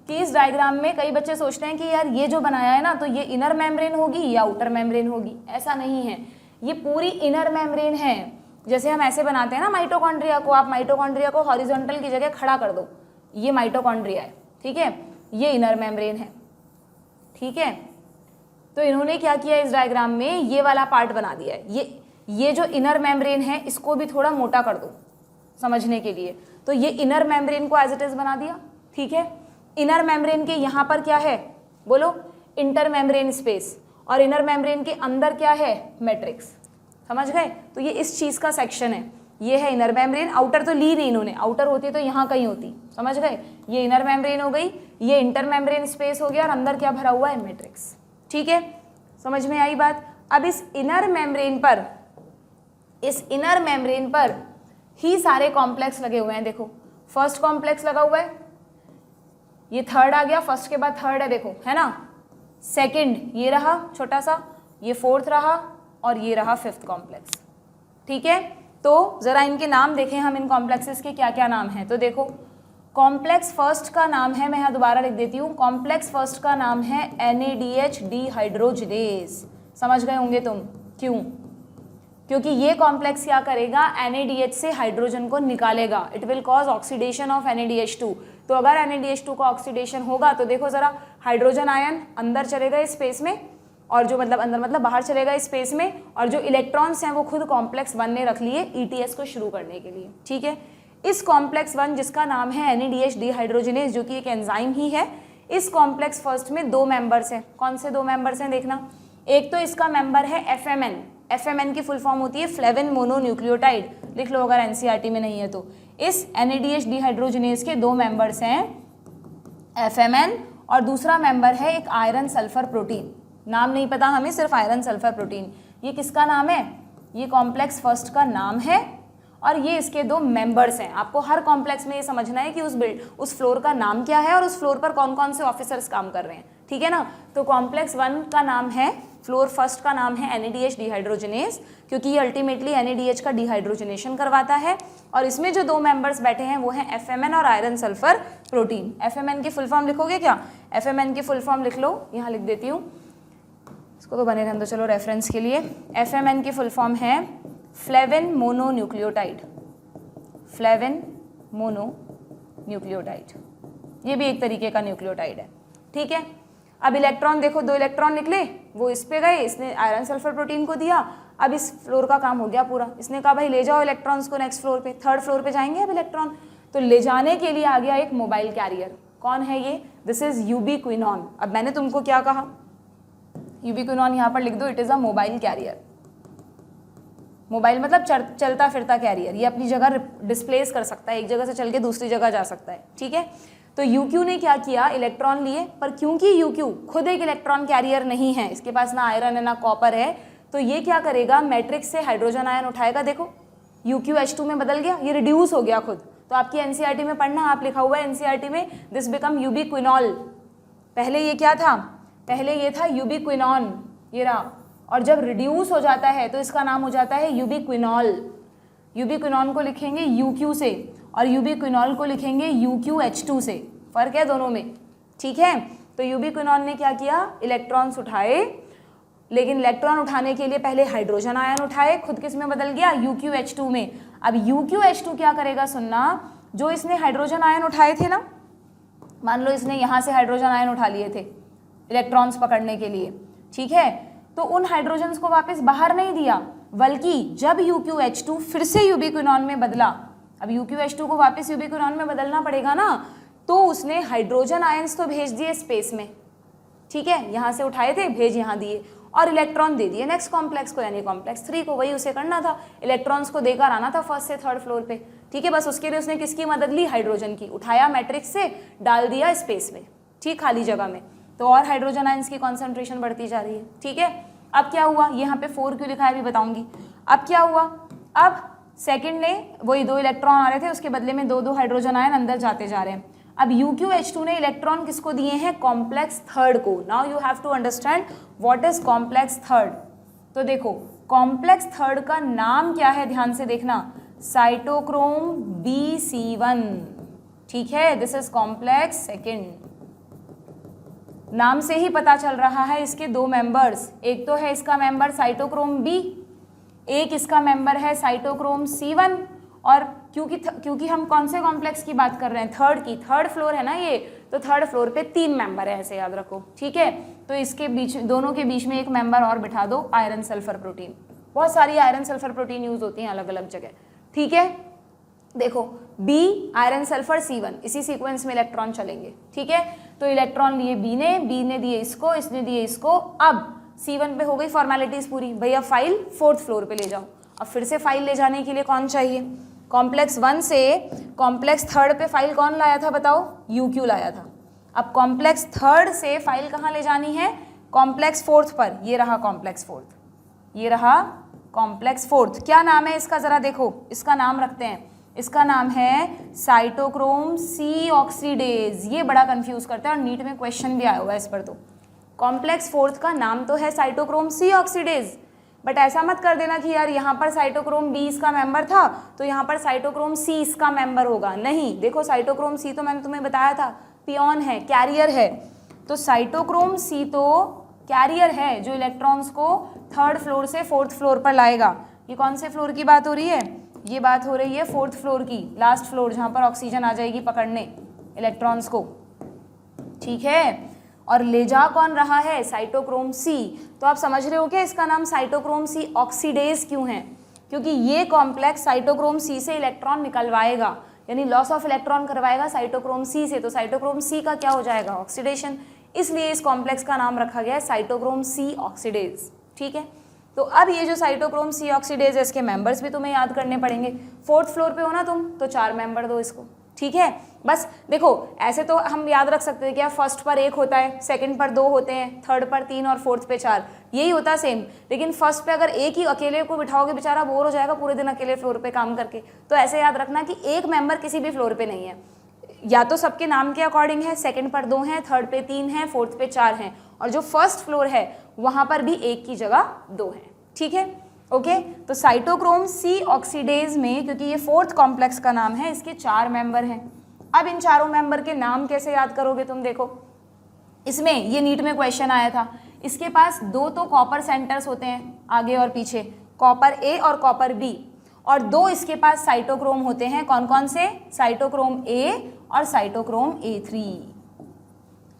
कि इस डायग्राम में कई बच्चे सोचते हैं कि यार ये जो बनाया है ना तो ये इनर मेम्ब्रेन होगी या आउटर मेम्ब्रेन होगी, ऐसा नहीं है, ये पूरी इनर मेम्ब्रेन है। जैसे हम ऐसे बनाते हैं ना माइटोकॉन्ड्रिया को, आप माइटोकॉन्ड्रिया को हॉरिजॉन्टल की जगह खड़ा कर दो, ये माइटोकॉन्ड्रिया है, ठीक है, ये इनर मेम्ब्रेन है, ठीक है। तो इन्होंने क्या किया इस डायग्राम में, ये वाला पार्ट बना दिया है, ये जो इनर मेम्ब्रेन है इसको भी थोड़ा मोटा कर दो समझने के लिए, तो ये इनर मेम्ब्रेन को एज इट इज बना दिया, ठीक है। इनर मेम्ब्रेन के यहाँ पर क्या है बोलो, इंटर मेम्ब्रेन स्पेस, और इनर मेम्ब्रेन के अंदर क्या है, मैट्रिक्स, समझ गए। तो ये इस चीज़ का सेक्शन है, ये है इनर मेम्ब्रेन। आउटर तो ली नहीं इन्होंने, आउटर होती तो यहाँ कहीं होती, समझ गए। ये इनर मेम्ब्रेन हो गई, ये इंटर मेम्ब्रेन स्पेस हो गया, और अंदर क्या भरा हुआ है, मैट्रिक्स, ठीक है, समझ में आई बात। अब इस इनर मेम्ब्रेन पर ही सारे कॉम्प्लेक्स लगे हुए हैं। देखो फर्स्ट कॉम्प्लेक्स लगा हुआ है, ये थर्ड आ गया, फर्स्ट के बाद थर्ड है, देखो है ना, सेकंड ये रहा छोटा सा, ये फोर्थ रहा, और ये रहा 5th कॉम्प्लेक्स, ठीक है। तो जरा इनके नाम देखें हम, इन कॉम्प्लेक्सेस के क्या क्या नाम हैं। तो देखो कॉम्प्लेक्स फर्स्ट का नाम है, मैं यहाँ दोबारा लिख देती हूँ, कॉम्प्लेक्स फर्स्ट का नाम है NADH डिहाइड्रोजिनेज। समझ गए होंगे तुम क्यों, क्योंकि ये कॉम्प्लेक्स क्या करेगा, NADH से हाइड्रोजन को निकालेगा, it will cause oxidation of NADH2। तो अगर NADH2 का ऑक्सीडेशन होगा तो देखो जरा, हाइड्रोजन आयन अंदर चलेगा इस स्पेस में, और जो मतलब अंदर मतलब बाहर चलेगा इस स्पेस में, और जो इलेक्ट्रॉन्स हैं वो खुद कॉम्प्लेक्स 1 ने रख लिए ETS को शुरू करने के लिए, ठीक है। इस कॉम्प्लेक्स 1 जिसका नाम है NADH डिहाइड्रोजिनेज, जो कि एक एंजाइम ही है, इस कॉम्प्लेक्स फर्स्ट में 2 मेंबर्स हैं। कौन से 2 मेंबर्स हैं देखना, एक तो इसका मेंबर है FMN, FMN की फुल फॉर्म होती है फ्लेविन मोनोन्यूक्लियोटाइड, लिख लो अगर NCERT में नहीं है तो। इस NADH डिहाइड्रोजिनेज के 2 मेंबर्स हैं FMN, और दूसरा मेंबर है एक आयरन सल्फर प्रोटीन, नाम नहीं पता हमें, सिर्फ आयरन सल्फर प्रोटीन। ये किसका नाम है, ये कॉम्प्लेक्स फर्स्ट का नाम है, और ये इसके 2 मेंबर्स हैं। आपको हर कॉम्प्लेक्स में ये समझना है कि उस फ्लोर का नाम क्या है और उस फ्लोर पर कौन कौन से ऑफिसर्स काम कर रहे हैं, ठीक है ना। तो कॉम्प्लेक्स 1 का नाम है, फ्लोर फर्स्ट का नाम है NADH डिहाइड्रोजिनेज, क्योंकि ये अल्टीमेटली NADH का डिहाइड्रोजिनेशन करवाता है। और इसमें जो 2 मेंबर्स बैठे हैं वो हैं FMN और आयरन सल्फर प्रोटीन। FMN की फुल फॉर्म लिखोगे क्या, FMN की फुल फॉर्म लिख लो, यहाँ लिख देती हूँ, इसको तो बने रहने दो चलो रेफरेंस के लिए। FMN की फुल फॉर्म है flavin mononucleotide, flavin mono nucleotide, ये भी एक तरीके का न्यूक्लियोटाइड है। ठीक है, अब इलेक्ट्रॉन देखो, 2 इलेक्ट्रॉन निकले, वो इस पे गए, इसने आयरन सल्फर प्रोटीन को दिया। अब इस फ्लोर का काम हो गया पूरा, इसने कहा भाई ले जाओ इलेक्ट्रॉन्स को नेक्स्ट फ्लोर पे, 3rd फ्लोर पे जाएंगे अब इलेक्ट्रॉन, तो ले जाने के लिए आ गया एक मोबाइल कैरियर। कौन है ये? This is ubiquinone. अब मैंने तुमको क्या कहा, यूबिक्विनॉन यहाँ पर लिख दो, it is a mobile carrier. Mobile मतलब चलता फिरता कैरियर, ये अपनी जगह डिस्प्लेस कर सकता है, एक जगह से चल के दूसरी जगह जा सकता है। ठीक है, तो यूक्यू ने क्या किया, इलेक्ट्रॉन लिए, पर क्योंकि यूक्यू खुद एक इलेक्ट्रॉन कैरियर नहीं है, इसके पास ना आयरन है ना कॉपर है, तो ये क्या करेगा, मैट्रिक्स से हाइड्रोजन आयन उठाएगा। देखो UqH2 में बदल गया, ये रिड्यूस हो गया खुद। तो आपकी एनसीईआरटी में पढ़ना, आप लिखा हुआ है एनसीईआरटी में, दिस बिकम यूबिक्विनॉल। पहले ये क्या था, पहले ये था यूबिक्विनॉन, ये रहा, और जब रिड्यूस हो जाता है तो इसका नाम हो जाता है यूबिक्विनॉल। यूबिक्विनॉन को लिखेंगे UQ से और यूबिक्विनॉल को लिखेंगे UqH2 से, फर्क है दोनों में। ठीक है, तो यूबिक्विनॉन ने क्या किया, इलेक्ट्रॉन्स उठाए, लेकिन इलेक्ट्रॉन उठाने के लिए पहले हाइड्रोजन आयन उठाए, खुद किस में बदल गया, UqH2 में। अब UqH2 क्या करेगा, सुनना, जो इसने हाइड्रोजन आयन उठाए थे ना, मान लो इसने यहाँ से हाइड्रोजन आयन उठा लिए थे इलेक्ट्रॉन्स पकड़ने के लिए, ठीक है, तो उन हाइड्रोजन्स को वापस बाहर नहीं दिया, बल्कि जब UqH2 फिर से यूबिक्विनॉन में बदला, अब UqH2 को वापस यूबिक्विनॉन में बदलना पड़ेगा ना, तो उसने हाइड्रोजन आयंस तो भेज दिए स्पेस में, ठीक है, यहाँ से उठाए थे, भेज यहाँ दिए, और इलेक्ट्रॉन दे दिए नेक्स्ट कॉम्प्लेक्स को, यानी कॉम्प्लेक्स 3 को। वही उसे करना था, इलेक्ट्रॉन्स को देकर आना था 1st से 3rd फ्लोर पे। ठीक है, बस उसके लिए उसने किसकी मदद ली, हाइड्रोजन की, उठाया मैट्रिक्स से, डाल दिया स्पेस में, ठीक, खाली जगह में, तो और हाइड्रोजन आयंस की कॉन्सेंट्रेशन बढ़ती जा रही है। ठीक है, अब क्या हुआ, यहाँ पे 4 क्यों लिखा है अभी बताऊंगी। अब क्या हुआ, अब सेकंड ने वही 2 इलेक्ट्रॉन आ रहे थे, उसके बदले में 2 हाइड्रोजन आयन अंदर जाते जा रहे हैं। अब UqH2 ने इलेक्ट्रॉन किसको दिए हैं, कॉम्प्लेक्स 3rd को। Now you have to understand what is complex 3rd। तो देखो कॉम्प्लेक्स 3rd का नाम क्या है, ध्यान से देखना, साइटोक्रोम Bc1। ठीक है, दिस इज कॉम्प्लेक्स 2nd। नाम से ही पता चल रहा है इसके 2 मेंबर्स, एक तो है इसका मेंबर साइटोक्रोम B, एक इसका मेंबर है साइटोक्रोम C1। और क्योंकि हम कौन से कॉम्प्लेक्स की बात कर रहे हैं, 3rd की, 3rd फ्लोर है ना ये, तो 3rd फ्लोर पे 3 मेंबर है, ऐसे याद रखो। ठीक है, तो इसके बीच, दोनों के बीच में एक मेंबर और बिठा दो, आयरन सल्फर प्रोटीन। बहुत सारी आयरन सल्फर प्रोटीन यूज होती हैं अलग अलग जगह। ठीक है, देखो B आयरन सल्फर C1, इसी सीक्वेंस में इलेक्ट्रॉन चलेंगे। ठीक है, तो इलेक्ट्रॉन लिए B ने दिए इसको, इसने दिए इसको। अब C1 पे हो गई फॉर्मेलिटीज पूरी, भैया फाइल 4th फ्लोर पे ले जाओ। अब फिर से फाइल ले जाने के लिए कौन चाहिए, कॉम्प्लेक्स 1 से कॉम्प्लेक्स 3rd पे फाइल कौन लाया था बताओ, UQ लाया था। अब कॉम्प्लेक्स 3rd से फाइल कहाँ ले जानी है, कॉम्प्लेक्स 4th पर, ये रहा कॉम्प्लेक्स 4th, ये रहा कॉम्प्लेक्स 4th। क्या नाम है इसका, जरा देखो, इसका नाम रखते हैं, इसका नाम है साइटोक्रोम C ऑक्सीडेज। ये बड़ा कंफ्यूज करता है और नीट में क्वेश्चन भी आया हुआ है इस पर। तो कॉम्प्लेक्स 4th का नाम तो है साइटोक्रोम C ऑक्सीडेज, बट ऐसा मत कर देना कि यार यहाँ पर साइटोक्रोम B इसका मेंबर था तो यहाँ पर साइटोक्रोम C इसका मेंबर होगा। नहीं, देखो साइटोक्रोम C तो मैंने तुम्हें बताया था पियोन है, कैरियर है, तो साइटोक्रोम C तो कैरियर है जो इलेक्ट्रॉन्स को 3rd फ्लोर से 4th फ्लोर पर लाएगा। ये कौन से फ्लोर की बात हो रही है, ये बात हो रही है 4th फ्लोर की, लास्ट फ्लोर, जहाँ पर ऑक्सीजन आ जाएगी पकड़ने इलेक्ट्रॉन्स को। ठीक है, और ले जा कौन रहा है, साइटोक्रोम C। तो आप समझ रहे हो क्या इसका नाम साइटोक्रोम C ऑक्सीडेज क्यों है, क्योंकि ये कॉम्प्लेक्स साइटोक्रोम C से इलेक्ट्रॉन निकलवाएगा, यानी लॉस ऑफ इलेक्ट्रॉन करवाएगा साइटोक्रोम C से। तो साइटोक्रोम C का क्या हो जाएगा, ऑक्सीडेशन, इसलिए इस कॉम्प्लेक्स का नाम रखा गया है साइटोक्रोम C ऑक्सीडेज। ठीक है, तो अब ये जो साइटोक्रोम C ऑक्सीडेज है, इसके मेंबर्स भी तुम्हें याद करने पड़ेंगे। 4th फ्लोर पे हो ना तुम, तो 4 मेंबर दो इसको। ठीक है, बस देखो ऐसे तो हम याद रख सकते हैं कि 1st पर 1 होता है, 2nd पर 2 होते हैं, 3rd पर 3 और 4th पे 4, यही होता है सेम। लेकिन 1st पे अगर एक ही अकेले को बिठाओगे, बेचारा बोर हो जाएगा पूरे दिन अकेले फ्लोर पे काम करके। तो ऐसे याद रखना कि एक मेंबर किसी भी फ्लोर पे नहीं है, या तो सबके नाम के अकॉर्डिंग है, 2nd पर 2 हैं, 3rd पे 3 हैं, 4th पे 4 हैं, और जो 1st फ्लोर है वहाँ पर भी एक की जगह 2 हैं। ठीक है, ओके, तो साइटोक्रोम C ऑक्सीडेज में, क्योंकि ये 4th कॉम्प्लेक्स का नाम है, इसके 4 मेंबर हैं। अब इन चारों मेंबर के नाम कैसे याद करोगे तुम, देखो इसमें ये नीट में क्वेश्चन आया था, इसके पास 2 तो कॉपर सेंटर्स होते हैं आगे और पीछे, कॉपर A और कॉपर B, और 2 इसके पास साइटोक्रोम होते हैं, कौन कौन से? साइटोक्रोम A और साइटोक्रोम A3।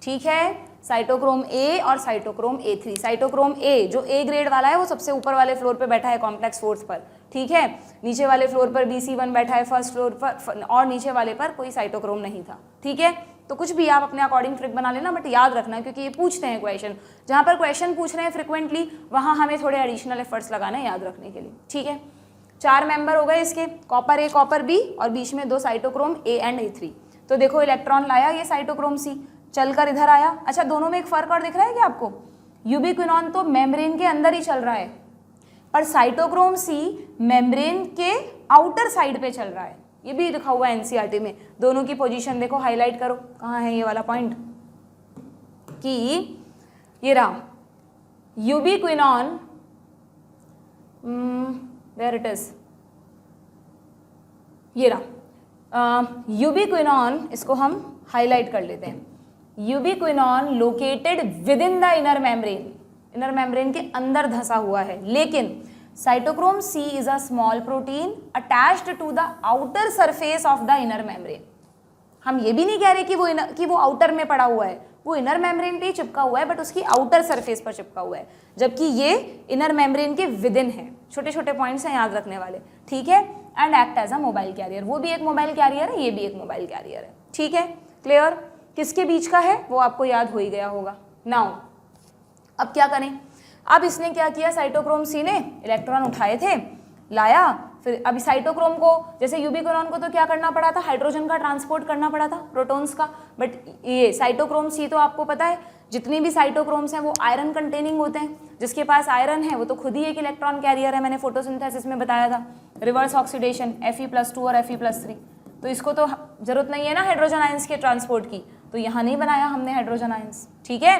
ठीक है, साइटोक्रोम A और साइटोक्रोम A3। साइटोक्रोम A जो A ग्रेड वाला है वो सबसे ऊपर वाले फ्लोर पे बैठा है कॉम्प्लेक्स 4th पर, ठीक है। नीचे वाले फ्लोर पर BC1 बैठा है फर्स्ट फ्लोर पर, और नीचे वाले पर कोई साइटोक्रोम नहीं था, ठीक है। तो कुछ भी आप अपने अकॉर्डिंग ट्रिक बना लेना, बट याद रखना क्योंकि ये पूछते हैं क्वेश्चन, जहाँ पर क्वेश्चन पूछ रहे हैं फ्रिक्वेंटली वहाँ हमें थोड़े एडिशनल एफर्ट्स लगाना है याद रखने के लिए, ठीक है। 4 मेंबर हो गए इसके, कॉपर A कॉपर B और बीच में 2 साइटोक्रोम A एंड A3। तो देखो इलेक्ट्रॉन लाया ये साइटोक्रोम C, चलकर इधर आया। अच्छा, दोनों में एक फर्क और दिख रहा है क्या आपको? यूबिक्विनॉन तो मेम्ब्रेन के अंदर ही चल रहा है, पर साइटोक्रोम C मेम्ब्रेन के आउटर साइड पे चल रहा है। ये भी लिखा हुआ है एनसीईआरटी में। दोनों की पोजीशन देखो, हाईलाइट करो, कहाँ है ये वाला पॉइंट, कि ये रहा यूबिक्विनॉन, वेयर इट इज, ये रहा यूबिक्विनॉन, इसको हम हाईलाइट कर लेते हैं। Ubiquinone located within the inner membrane, inner membrane के अंदर धंसा हुआ है, लेकिन cytochrome C is a small protein attached to the outer surface of the inner membrane. हम ये भी नहीं कह रहे कि वो आउटर में पड़ा हुआ है, वो इनर मेम्ब्रेन पे ही चिपका हुआ है, बट उसकी आउटर सरफेस पर चिपका हुआ है, जबकि ये इनर मेम्ब्रेन के विद इन है। छोटे छोटे पॉइंट्स हैं याद रखने वाले, ठीक है। And act as a mobile carrier, वो भी एक मोबाइल कैरियर है, ये भी एक मोबाइल कैरियर है, ठीक है। क्लियर? किसके बीच का है वो आपको याद हो ही गया होगा। नाउ अब क्या करें? अब इसने क्या किया, साइटोक्रोम C ने इलेक्ट्रॉन उठाए थे, लाया, फिर अभी साइटोक्रोम को, जैसे यूबिक्विनॉन को तो क्या करना पड़ा था, हाइड्रोजन का ट्रांसपोर्ट करना पड़ा था, प्रोटॉन्स का, बट ये साइटोक्रोम C तो आपको पता है जितनी भी साइटोक्रोम्स हैं वो आयरन कंटेनिंग होते हैं। जिसके पास आयरन है वो तो खुद ही एक इलेक्ट्रॉन कैरियर है, मैंने फोटोसिंथेसिस में बताया था, रिवर्स ऑक्सीडेशन Fe+2 और Fe+3। तो इसको तो जरूरत नहीं है ना हाइड्रोजन आयंस के ट्रांसपोर्ट की, तो यहाँ नहीं बनाया हमने हाइड्रोजन आयंस, ठीक है।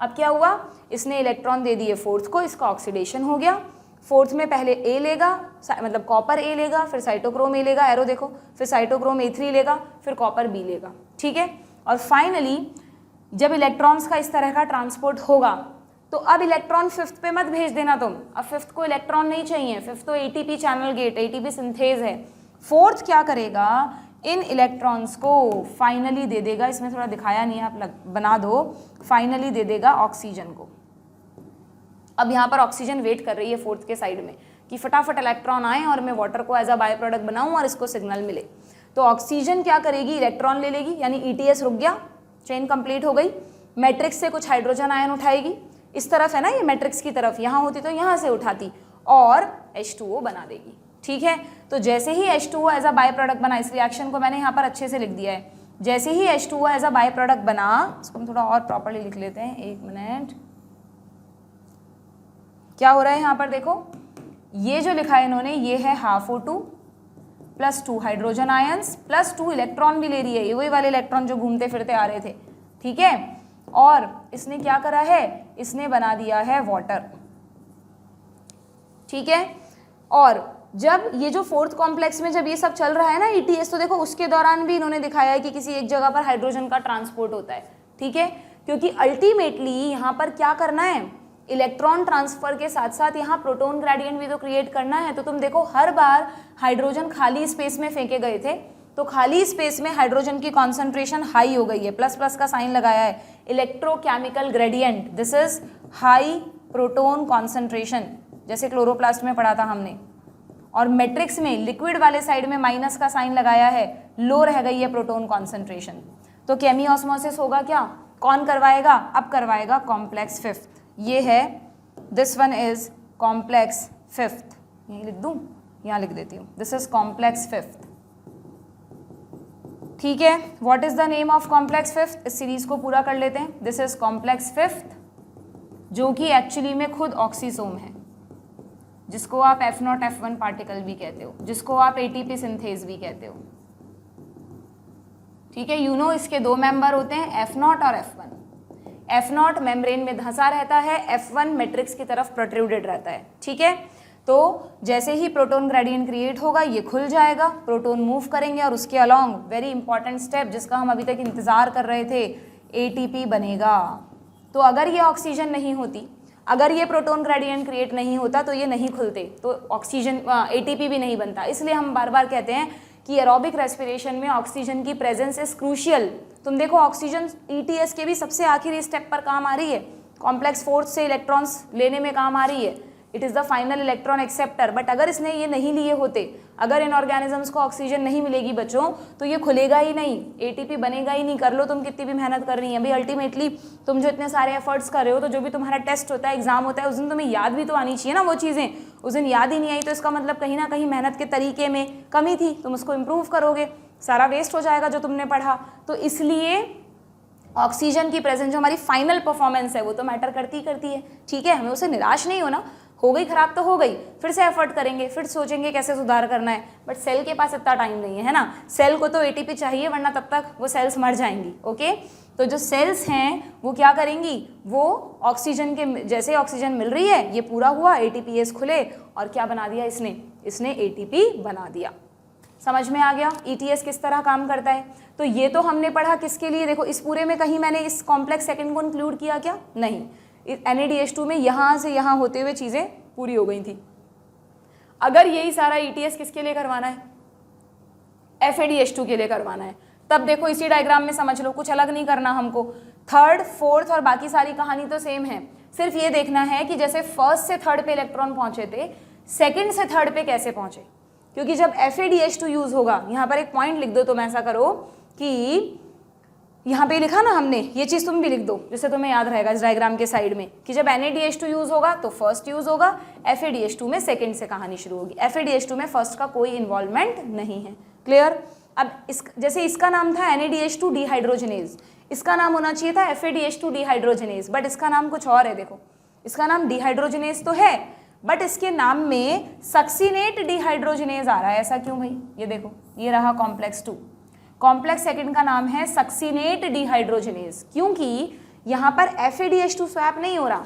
अब क्या हुआ, इसने इलेक्ट्रॉन दे दिए 4th को, इसका ऑक्सीडेशन हो गया। 4th में पहले A लेगा, मतलब कॉपर A लेगा, फिर साइटोक्रोम A लेगा, एरो देखो, फिर साइटोक्रोम A3 लेगा, फिर कॉपर B लेगा, ठीक है। और फाइनली जब इलेक्ट्रॉन्स का इस तरह का ट्रांसपोर्ट होगा तो अब इलेक्ट्रॉन 5th पे मत भेज देना तुम, अब 5th को इलेक्ट्रॉन नहीं चाहिए, 5th तो ATP channel gate, ATP synthase है। 4th क्या करेगा, इन इलेक्ट्रॉन्स को फाइनली दे देगा, इसमें थोड़ा दिखाया नहीं है, आप बना दो, फाइनली दे देगा ऑक्सीजन को। अब यहाँ पर ऑक्सीजन वेट कर रही है 4th के साइड में कि फटाफट इलेक्ट्रॉन आए और मैं वाटर को एज अ बाय प्रोडक्ट बनाऊं और इसको सिग्नल मिले। तो ऑक्सीजन क्या करेगी, इलेक्ट्रॉन ले लेगी, यानी ETS रुक गया, चेन कंप्लीट हो गई। मैट्रिक्स से कुछ हाइड्रोजन आयन उठाएगी, इस तरफ है ना ये मैट्रिक्स की तरफ, यहाँ होती तो यहाँ से उठाती और H2O बना देगी, ठीक है। तो जैसे ही H2O as a by product बना, इस रिएक्शन को मैंने यहाँ पर अच्छे से लिख दिया है, जैसे ही H2O as a by product बना, इसको हम थोड़ा और प्रॉपर्ली लिख लेते हैं, 1 मिनट। क्या हो रहा है यहाँ पर देखो, ये जो लिखा है इन्होंने, ये है half O2 plus 2 hydrogen ions plus 2 electron भी ले रही है, ये वही वाले इलेक्ट्रॉन जो घूमते फिरते आ रहे थे, ठीक है। और इसने क्या करा है, इसने बना दिया है वाटर, ठीक है। और जब ये जो 4th कॉम्प्लेक्स में जब ये सब चल रहा है ना ETS, तो देखो उसके दौरान भी इन्होंने दिखाया है कि किसी एक जगह पर हाइड्रोजन का ट्रांसपोर्ट होता है, ठीक है। क्योंकि अल्टीमेटली यहाँ पर क्या करना है, इलेक्ट्रॉन ट्रांसफर के साथ साथ यहाँ प्रोटॉन ग्रेडियंट भी तो क्रिएट करना है। तो तुम देखो हर बार हाइड्रोजन खाली स्पेस में फेंके गए थे, तो खाली स्पेस में हाइड्रोजन की कॉन्सेंट्रेशन हाई हो गई है, प्लस प्लस का साइन लगाया है, electrochemical gradient, this is high proton concentration, जैसे क्लोरोप्लास्ट में पढ़ा था हमने। और मैट्रिक्स में लिक्विड वाले साइड में माइनस का साइन लगाया है, लो रह गई है प्रोटोन कॉन्सेंट्रेशन। तो केमी ऑस्मोसिस होगा क्या, कौन करवाएगा, अब करवाएगा कॉम्प्लेक्स 5th, ये है, this one is complex 5th, यहीं लिख दूं, यहाँ लिख देती हूँ, दिस इज कॉम्प्लेक्स 5th, ठीक है। What is the name of complex 5th, इस सीरीज को पूरा कर लेते हैं। दिस इज कॉम्प्लेक्स 5th, जो कि एक्चुअली में खुद ऑक्सीसोम है, जिसको आप F0 F1 पार्टिकल भी कहते हो, जिसको आप ATP सिंथेज भी कहते हो, ठीक है। यू नो इसके 2 मेंबर होते हैं, F0 और F1। F0 मेम्ब्रेन में धंसा रहता है, F1 मैट्रिक्स की तरफ प्रोट्रूडेड रहता है, ठीक है। तो जैसे ही प्रोटॉन ग्रेडियंट क्रिएट होगा, ये खुल जाएगा, प्रोटॉन मूव करेंगे और उसके अलोंग वेरी इंपॉर्टेंट स्टेप जिसका हम अभी तक इंतजार कर रहे थे, ATP बनेगा। तो अगर ये ऑक्सीजन नहीं होती, अगर ये प्रोटॉन ग्रेडियंट क्रिएट नहीं होता तो ये नहीं खुलते, तो ऑक्सीजन एटीपी भी नहीं बनता। इसलिए हम बार बार कहते हैं कि एरोबिक रेस्पिरेशन में ऑक्सीजन की प्रेजेंस इज क्रूशियल। तुम देखो ऑक्सीजन ईटीएस के भी सबसे आखिरी स्टेप पर काम आ रही है, कॉम्प्लेक्स फोर्स से इलेक्ट्रॉन्स लेने में काम आ रही है, it is the final electron acceptor. But अगर इसने ये नहीं लिए होते, अगर इन ऑर्गेनिजम्स को ऑक्सीजन नहीं मिलेगी बच्चों, तो ये खुलेगा ही नहीं, एटीपी बनेगा ही नहीं, कर लो तुम कितनी भी मेहनत कर रही है। अभी अल्टीमेटली तुम जो इतने सारे एफर्ट्स कर रहे हो, तो जो भी तुम्हारा टेस्ट होता है, एग्जाम होता है, उस दिन तुम्हें याद भी तो आनी चाहिए ना वो चीज़ें। उस दिन याद ही नहीं आई तो इसका मतलब कहीं ना कहीं मेहनत के तरीके में कमी थी, तुम उसको इम्प्रूव करोगे, सारा वेस्ट हो जाएगा जो तुमने पढ़ा। तो इसलिए ऑक्सीजन की प्रेजेंस जो हमारी फाइनल परफॉर्मेंस है वो तो मैटर करती ही करती है, ठीक है। हमें उसे निराश नहीं होना, हो गई खराब तो हो गई, फिर से एफर्ट करेंगे, फिर सोचेंगे कैसे सुधार करना है। बट सेल के पास इतना टाइम नहीं है ना, सेल को तो एटीपी चाहिए, वरना तब तक वो सेल्स मर जाएंगी। ओके, तो जो सेल्स हैं वो क्या करेंगी, वो ऑक्सीजन के जैसे ऑक्सीजन मिल रही है, ये पूरा हुआ, एटीपीएस खुले और क्या बना दिया इसने एटीपी बना दिया। समझ में आ गया ईटीएस किस तरह काम करता है। तो ये तो हमने पढ़ा किसके लिए, देखो इस पूरे में कहीं मैंने इस कॉम्प्लेक्स सेकंड को इंक्लूड किया क्या, नहीं। NADH2 में यहाँ से यहाँ होते हुए चीज़ें पूरी हो गई थी। अगर यही सारा ETS किसके लिए करवाना है, FADH2 के लिए करवाना है, तब देखो इसी डायग्राम में समझ लो, कुछ अलग नहीं करना हमको। थर्ड, फोर्थ और बाकी सारी कहानी तो सेम है, सिर्फ ये देखना है कि जैसे फर्स्ट से थर्ड पे इलेक्ट्रॉन पहुंचे थे, सेकंड से थर्ड पे कैसे पहुंचे। क्योंकि जब FADH2 यूज होगा, यहाँ पर एक पॉइंट लिख दो, तुम ऐसा करो कि यहाँ पे लिखा ना हमने, ये चीज़ तुम भी लिख दो जिससे तुम्हें याद रहेगा इस डायग्राम के साइड में, कि जब NADH2 यूज होगा तो फर्स्ट यूज होगा, FADH2 में सेकंड से कहानी शुरू होगी, FADH2 में फर्स्ट का कोई इन्वॉल्वमेंट नहीं है। क्लियर। अब जैसे इसका नाम था NADH2 डिहाइड्रोजनेज, इसका नाम होना चाहिए था FADH2 डिहाइड्रोजनेज, बट इसका नाम कुछ और है। देखो इसका नाम डिहाइड्रोजनेज तो है, बट इसके नाम में सक्सीनेट डिहाइड्रोजनेज आ रहा है, ऐसा क्यों भाई। ये देखो, ये रहा कॉम्प्लेक्स 2, कॉम्प्लेक्स सेकंड का नाम है सक्सीनेट डिहाइड्रोजनेज, क्योंकि यहाँ पर FADH2 स्वैप नहीं हो रहा,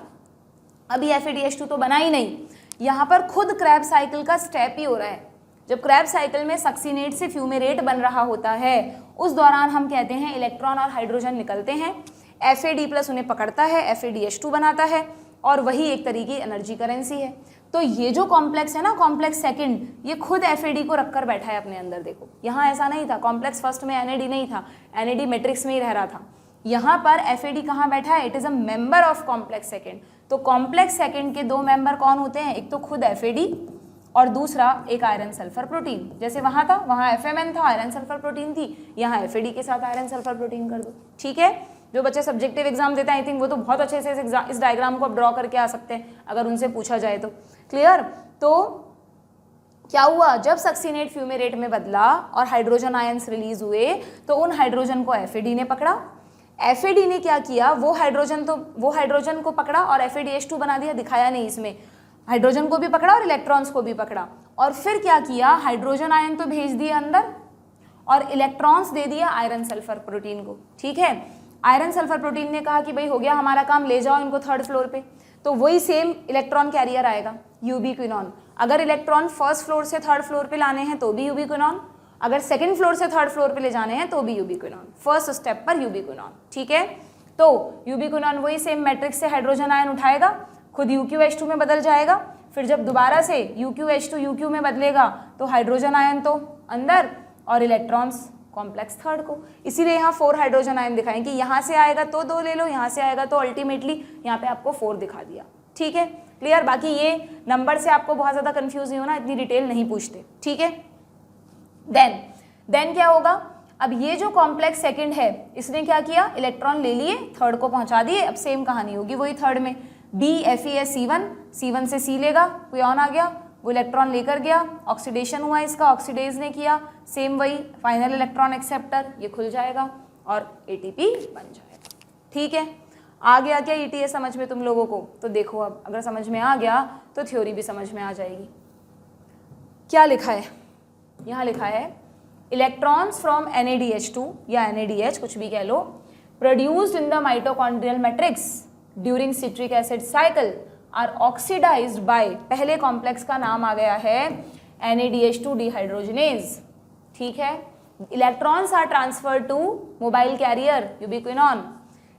अभी FADH2 तो बना ही नहीं, यहाँ पर खुद क्रैब साइकिल का स्टेप ही हो रहा है। जब क्रैब साइकिल में सक्सीनेट से फ्यूमेरेट बन रहा होता है, उस दौरान हम कहते हैं इलेक्ट्रॉन और हाइड्रोजन निकलते हैं, FAD+ उन्हें पकड़ता है, FADH2 बनाता है, और वही एक तरीके की एनर्जी करेंसी है। तो ये जो कॉम्प्लेक्स है ना, कॉम्प्लेक्स सेकंड, ये खुद FAD को रखकर बैठा है अपने अंदर। देखो यहाँ ऐसा नहीं था, कॉम्प्लेक्स फर्स्ट में NAD नहीं था, NAD मैट्रिक्स में ही रह रहा था, यहाँ पर FAD कहाँ बैठा है, it is a member of complex second. तो कॉम्प्लेक्स सेकंड के दो मेंबर कौन होते हैं, एक तो खुद FAD और दूसरा एक आयरन सल्फर प्रोटीन। जैसे वहाँ था, वहाँ FMN था, आयरन सल्फर प्रोटीन थी, यहाँ FAD के साथ आयरन सल्फर प्रोटीन कर दो, ठीक है। जो बच्चे सब्जेक्टिव एग्जाम देते हैं, आई थिंक वो तो बहुत अच्छे से इस डायग्राम को अब ड्रॉ करके आ सकते हैं अगर उनसे पूछा जाए तो। क्लियर। तो क्या हुआ, जब सक्सीनेट फ्यूमेरेट में बदला और हाइड्रोजन आयंस रिलीज हुए, तो उन हाइड्रोजन को FAD ने पकड़ा। FAD ने क्या किया, वो हाइड्रोजन को पकड़ा और FADH2 बना दिया, दिखाया नहीं इसमें, हाइड्रोजन को भी पकड़ा और इलेक्ट्रॉन्स को भी पकड़ा, और फिर क्या किया, हाइड्रोजन आयन तो भेज दिए अंदर और इलेक्ट्रॉन्स दे दिया आयरन सल्फर प्रोटीन को, ठीक है। आयरन सल्फर प्रोटीन ने कहा कि भाई हो गया हमारा काम, ले जाओ इनको थर्ड फ्लोर पे, तो वही सेम इलेक्ट्रॉन कैरियर आएगा यूबिक्विनॉन। अगर इलेक्ट्रॉन फर्स्ट फ्लोर से थर्ड फ्लोर पे लाने हैं तो भी यूबिक्विनॉन, अगर सेकंड फ्लोर से थर्ड फ्लोर पे ले जाने हैं तो भी यूबिक्विनॉन, फर्स्ट स्टेप पर यूबिक्विनॉन, ठीक है। तो यूबिक्विनॉन वही सेम मैट्रिक्स से हाइड्रोजन आयन उठाएगा, खुद UQH2 में बदल जाएगा, फिर जब दोबारा से UQH2 UQ में बदलेगा तो हाइड्रोजन आयन तो अंदर और इलेक्ट्रॉन्स कॉम्प्लेक्स थर्ड को। इसीलिए यहाँ 4 हाइड्रोजन आयन दिखाएं कि यहाँ से आएगा तो 2 ले लो, यहाँ से आएगा तो अल्टीमेटली यहाँ पे आपको 4 दिखा दिया, ठीक है। क्लियर। बाकी ये नंबर से आपको बहुत ज़्यादा कंफ्यूज नहीं होना, इतनी डिटेल नहीं पूछते, ठीक है। देन क्या होगा, अब ये जो कॉम्प्लेक्स सेकंड है, इसने क्या किया, इलेक्ट्रॉन ले लिए, थर्ड को पहुंचा दिए। अब सेम कहानी होगी वही थर्ड में, BFES C1 से C लेगा, कोई ऑन आ गया, वो इलेक्ट्रॉन लेकर गया, ऑक्सीडेशन हुआ इसका, ऑक्सीडेज ने किया, सेम वही फाइनल इलेक्ट्रॉन एक्सेप्टर, ये खुल जाएगा और ATP बन जाएगा, ठीक है। आ गया क्या ETS समझ में तुम लोगों को। तो देखो अब अगर समझ में आ गया तो थ्योरी भी समझ में आ जाएगी। क्या लिखा है, यहाँ लिखा है इलेक्ट्रॉन्स फ्रॉम NADH2 या NADH कुछ भी कह लो, produced in the mitochondrial matrix during citric acid cycle are oxidized by, पहले कॉम्प्लेक्स का नाम आ गया है NADH2 डिहाइड्रोजनेज, ठीक है। Electrons are transferred to mobile carrier ubiquinone,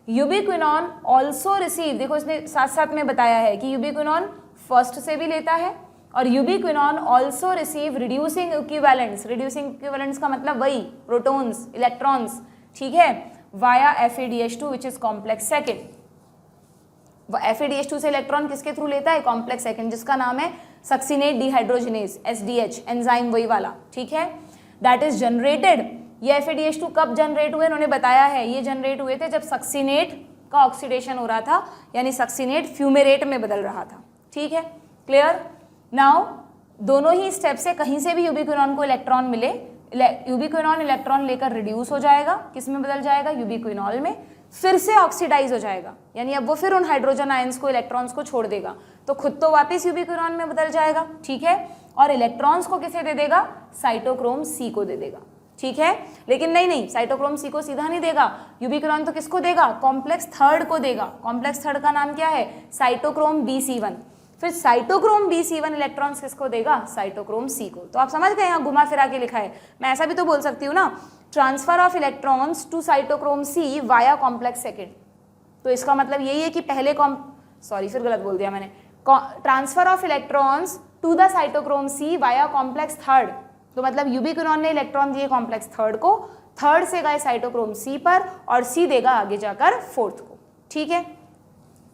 ubiquinone also receive, देखो इसने साथ साथ में बताया है कि यूबिक्विनॉन फर्स्ट से भी लेता है और ubiquinone also receive reducing equivalents, reducing equivalents का मतलब वही प्रोटॉन्स, इलेक्ट्रॉन्स, ठीक है, via FADH2 which is complex second. FADH2 से इलेक्ट्रॉन किसके थ्रू लेता है? कॉम्प्लेक्स सेकेंड, जिसका नाम है सक्सिनेट डिहाइड्रोजिनेज, SDH एंजाइम, वही वाला, ठीक है, दैट इज जनरेटेड। ये FADH2 कब जनरेट हुए उन्होंने बताया है, ये जनरेट हुए थे जब सक्सिनेट का ऑक्सीडेशन हो रहा था, यानी सक्सिनेट फ्यूमेरेट में बदल रहा था, ठीक है, क्लियर। नाउ दोनों ही स्टेप से कहीं से भी यूबिक्विनॉन को इलेक्ट्रॉन मिले, यूबिक्विनॉन इलेक्ट्रॉन लेकर रिड्यूस हो जाएगा, किस में बदल जाएगा? यूबिक्विनॉल में, फिर से ऑक्सीडाइज हो जाएगा, यानी अब वो फिर उन हाइड्रोजन आयंस को, इलेक्ट्रॉन्स को छोड़ देगा, तो खुद तो वापस यूबिक्विनॉन में बदल जाएगा, ठीक है, और इलेक्ट्रॉन्स को किसे दे देगा? साइटोक्रोम C को दे देगा, ठीक है। लेकिन नहीं, साइटोक्रोम C को सीधा नहीं देगा, यूबिक्विनॉन तो किसको देगा? कॉम्प्लेक्स थर्ड को देगा। कॉम्प्लेक्स थर्ड का नाम क्या है? Cytochrome BC1। फिर साइटोक्रोम BC1 इलेक्ट्रॉन्स किसको देगा? साइटोक्रोम C को। तो आप समझ गए, यहाँ घुमा फिरा के लिखा है। मैं ऐसा भी तो बोल सकती हूँ ना, transfer of electrons to cytochrome C via complex second. तो इसका मतलब यही है कि पहले फिर गलत बोल दिया मैंने, transfer of electrons to the cytochrome C via complex third. तो मतलब यूबिक्विनॉन ने इलेक्ट्रॉन दिए कॉम्प्लेक्स थर्ड को, थर्ड से गए साइटोक्रोम C पर और C देगा आगे जाकर फोर्थ को, ठीक है,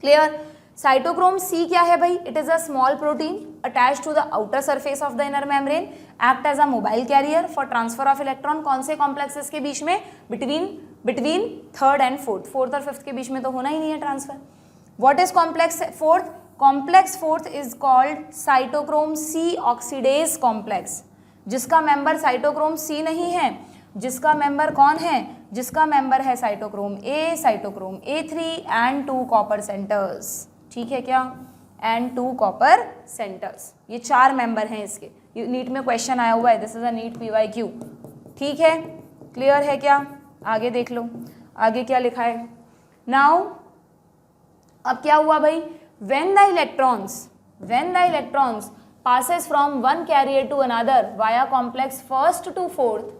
क्लियर। साइटोक्रोम C क्या है भाई? It is a small protein attach to the outer surface of the inner membrane, act as a mobile carrier for transfer of electron. कौन से कॉम्प्लेक्सेस के बीच में? Between third and fourth, fourth और fifth के बीच में तो होना ही नहीं है transfer. What is complex fourth? Complex fourth is called cytochrome C oxidase complex, जिसका मेंबर साइटोक्रोम C नहीं है, जिसका मेंबर कौन है? जिसका मेंबर है cytochrome A, cytochrome A3 and 2 copper centres, ठीक है क्या? एंड 2 कॉपर सेंटर्स, ये 4 मेंबर हैं इसके। नीट में क्वेश्चन आया हुआ है, this is a NEET PYQ, ठीक है, क्लियर है क्या? आगे देख लो, आगे क्या लिखा है। नाउ अब क्या हुआ भाई? When the electrons passes from one carrier to another via complex first to fourth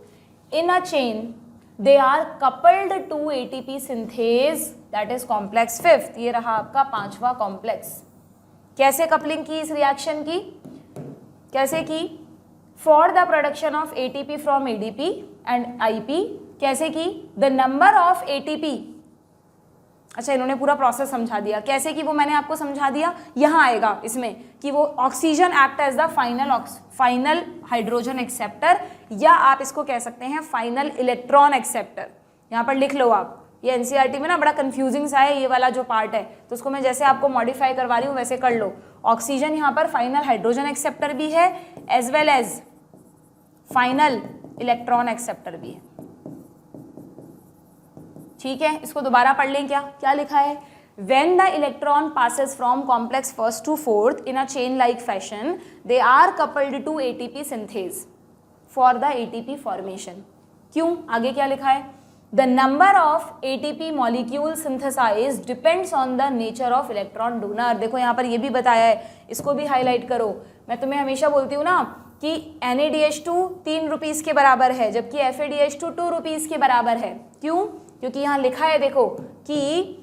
in a chain, they are coupled to ATP synthase, that is complex fifth। ये रहा आपका 5वां कॉम्प्लेक्स। कैसे कपलिंग की इस रिएक्शन की? कैसे की? For the production of ATP from ADP and IP। कैसे की? द नंबर ऑफ ATP, अच्छा इन्होंने पूरा प्रोसेस समझा दिया, कैसे कि वो मैंने आपको समझा दिया, यहाँ आएगा इसमें कि वो oxygen act as the final hydrogen acceptor, या आप इसको कह सकते हैं फाइनल इलेक्ट्रॉन एक्सेप्टर। यहाँ पर लिख लो आप, ये NCERT में ना बड़ा कंफ्यूजिंग सा है ये वाला जो पार्ट है, तो उसको मैं जैसे आपको मॉडिफाई करवा रही हूँ वैसे कर लो। ऑक्सीजन यहाँ पर फाइनल हाइड्रोजन एक्सेप्टर भी है as well as final electron acceptor भी है, ठीक है। इसको दोबारा पढ़ लें, क्या लिखा है? When the electron passes from complex first to fourth in a chain like fashion, they are coupled to ATP synthase for the ATP formation। क्यों? आगे क्या लिखा है? The number of ATP molecule synthesized depends on the nature of electron donor। देखो यहाँ पर ये भी बताया है, इसको भी हाईलाइट करो। मैं तुम्हें हमेशा बोलती हूँ ना कि NaDH2 3 रुपीस के बराबर है, जबकि FADH2 2 रुपीस के बराबर है। क्यों? क्योंकि यहाँ लिखा है देखो कि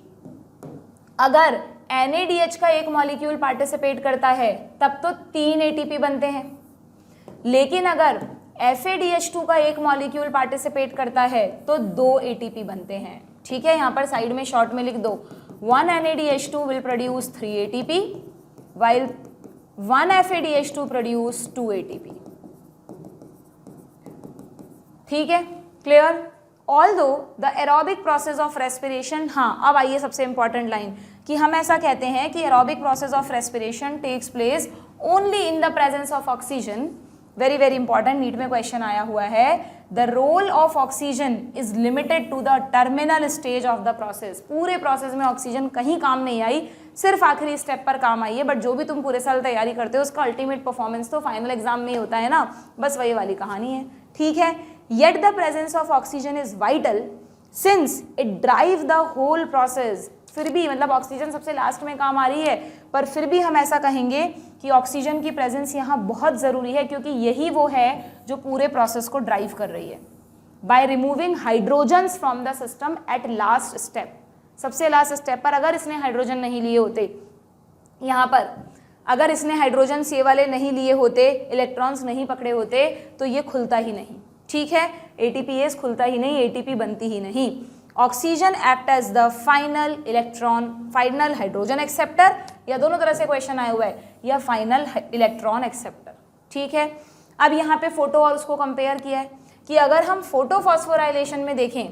अगर NaDH का एक मॉलिक्यूल पार्टिसिपेट करता है तब तो 3 ATP बनते हैं, लेकिन अगर FADH2 का एक मॉलिक्यूल पार्टिसिपेट करता है तो 2 ATP बनते हैं, ठीक है। यहाँ पर साइड में शॉर्ट में लिख दो, 1 NaDH2 will produce 3 ATP while 1 FADH2 produce 2 ATP, ठीक है, clear. Although the aerobic process of respiration, हाँ अब आइए सबसे इंपॉर्टेंट लाइन, कि हम ऐसा कहते हैं कि aerobic process of respiration takes place only in the presence of oxygen. Very very important, NEET में क्वेश्चन आया हुआ है। The role of oxygen is limited to the terminal stage of the process. पूरे प्रोसेस में oxygen कहीं काम नहीं आई, सिर्फ आखिरी स्टेप पर काम आई है, बट जो भी तुम पूरे साल तैयारी करते हो उसका अल्टीमेट परफॉर्मेंस तो फाइनल एग्जाम में ही होता है ना, बस वही वाली कहानी है, ठीक है। Yet the presence of oxygen is vital since it drive the whole process। फिर भी मतलब ऑक्सीजन सबसे लास्ट में काम आ रही है, पर फिर भी हम ऐसा कहेंगे कि ऑक्सीजन की प्रेजेंस यहाँ बहुत ज़रूरी है, क्योंकि यही वो है जो पूरे प्रोसेस को ड्राइव कर रही है। By removing hydrogens from the system at last step, सबसे लास्ट स्टेप पर अगर इसने हाइड्रोजन नहीं लिए होते, यहाँ पर अगर इसने हाइड्रोजन ये वाले नहीं लिए होते, इलेक्ट्रॉन्स नहीं पकड़े होते, तो ये खुलता ही नहीं, ठीक है, ATPase खुलता ही नहीं, ATP बनती ही नहीं। Oxygen act as the final electron, final hydrogen acceptor, या दोनों तरह से क्वेश्चन आया हुआ है, या फाइनल इलेक्ट्रॉन एक्सेप्टर, ठीक है। अब यहाँ पे फोटो और उसको कंपेयर किया है कि अगर हम फोटो फॉस्फोराइलेशन में देखें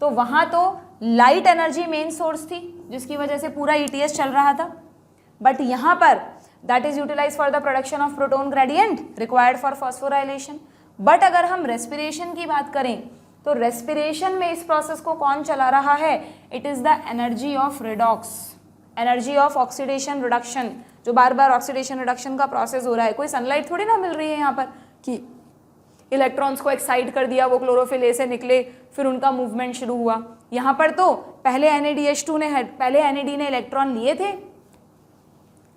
तो वहाँ तो लाइट एनर्जी मेन सोर्स थी जिसकी वजह से पूरा ETS चल रहा था, बट यहाँ पर that is utilise for the production of proton gradient required for phosphorylation. But अगर हम रेस्पिरेशन की बात करें तो रेस्पिरेशन में इस प्रोसेस को कौन चला रहा है, it is the energy of redox, energy of oxidation reduction, जो बार बार ऑक्सीडेशन रिडक्शन का प्रोसेस हो रहा है। कोई सनलाइट थोड़ी ना मिल रही है यहाँ पर कि इलेक्ट्रॉन्स को एक्साइट कर दिया, वो क्लोरोफिल ए से निकले, फिर उनका मूवमेंट शुरू हुआ। यहाँ पर तो पहले NAD ने इलेक्ट्रॉन लिए थे,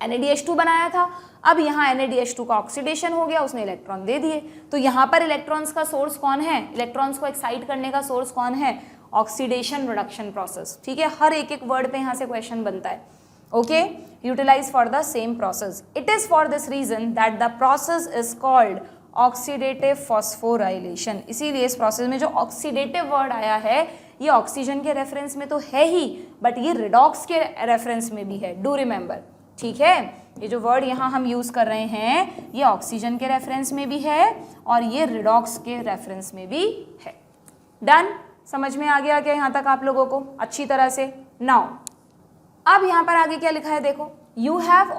NADH2 बनाया था, अब यहाँ NADH2 का ऑक्सीडेशन हो गया, उसने इलेक्ट्रॉन दे दिए। तो यहाँ पर इलेक्ट्रॉन्स का सोर्स कौन है, इलेक्ट्रॉन्स को एक्साइट करने का सोर्स कौन है, ऑक्सीडेशन रिडक्शन प्रोसेस, ठीक है। हर एक एक वर्ड पे यहाँ से क्वेश्चन बनता है, okay. Utilise for the same process, it is for this reason that the process is called oxidative phosphorylation. इसीलिए इस प्रोसेस में जो ऑक्सीडेटिव वर्ड आया है ये ऑक्सीजन के रेफरेंस में तो है ही, बट ये रिडॉक्स के रेफरेंस में भी है, डू रिमेंबर, ठीक है। ये जो वर्ड यहाँ हम यूज कर रहे हैं ये ऑक्सीजन के रेफरेंस में भी है और ये रिडॉक्स के रेफरेंस में भी है। डन, समझ में आ गया क्या यहाँ तक आप लोगों को अच्छी तरह से। नाउ अब यहाँ पर आगे क्या लिखा है देखो, you have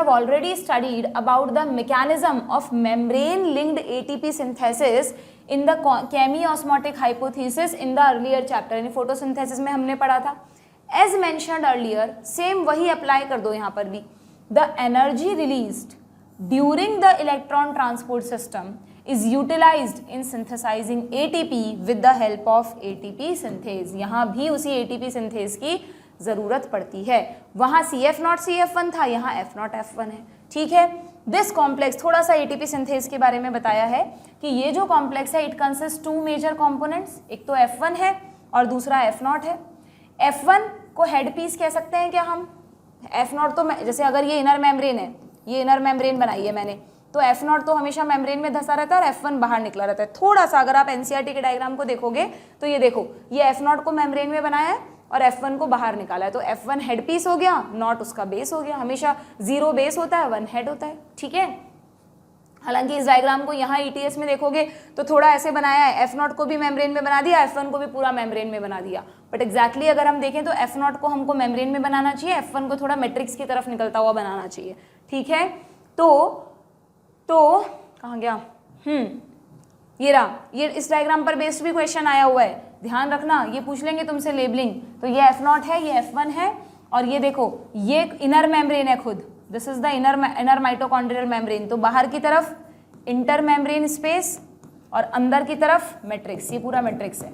already studied about the mechanism of membrane linked ATP synthesis in the chemiosmotic hypothesis in the earlier chapter, यानी फोटोसिंथेसिस में हमने पढ़ा था। एज मेंशन्ड अर्लियर, सेम वही अप्लाई कर दो यहाँ पर भी। The energy released during the electron transport system is utilized in synthesizing ATP with the help of ATP synthase। यहाँ भी उसी ATP synthase की ज़रूरत पड़ती है। वहाँ CF0 CF1 था, यहाँ F0 F1 है, ठीक है। दिस कॉम्प्लेक्स, थोड़ा सा ATP synthase के बारे में बताया है कि ये जो कॉम्प्लेक्स है इट कंसिस्ट 2 मेजर कॉम्पोनेंट्स, एक तो F1 है और दूसरा F0 है। F1 को हेड पीस कह सकते हैं क्या हम, F0 तो जैसे अगर ये इनर मेम्ब्रेन है, ये इनर मेम्ब्रेन बनाई है मैंने, तो F0 तो हमेशा मेम्ब्रेन में धंसा रहता है और F1 बाहर निकला रहता है। थोड़ा सा अगर आप NCERT के डायग्राम को देखोगे तो ये देखो, ये F0 को मेम्ब्रेन में बनाया है और F1 को बाहर निकाला है, तो F1 हेड पीस हो गया, नॉट उसका बेस हो गया। हमेशा 0 बेस होता है, 1 हेड होता है, ठीक है। हालांकि इस डायग्राम को यहाँ ETS में देखोगे तो थोड़ा ऐसे बनाया है, F0 को भी मेम्ब्रेन में बना दिया, F1 को भी पूरा मेम्ब्रेन में बना दिया, बट एग्जैक्टली अगर हम देखें तो F0 को हमको मेम्ब्रेन में बनाना चाहिए, F1 को थोड़ा मैट्रिक्स की तरफ निकलता हुआ बनाना चाहिए, ठीक है। तो कहाँ गया, ये रहा, ये इस डायग्राम पर बेस्ड भी क्वेश्चन आया हुआ है, ध्यान रखना, ये पूछ लेंगे तुमसे लेबलिंग। तो ये F0 है, ये F1 है, और ये देखो ये इनर मेम्ब्रेन है खुद, this is the inner mitochondrial membrane. तो बाहर की तरफ इंटर मेम्ब्रेन स्पेस और अंदर की तरफ मैट्रिक्स, ये पूरा मैट्रिक्स है।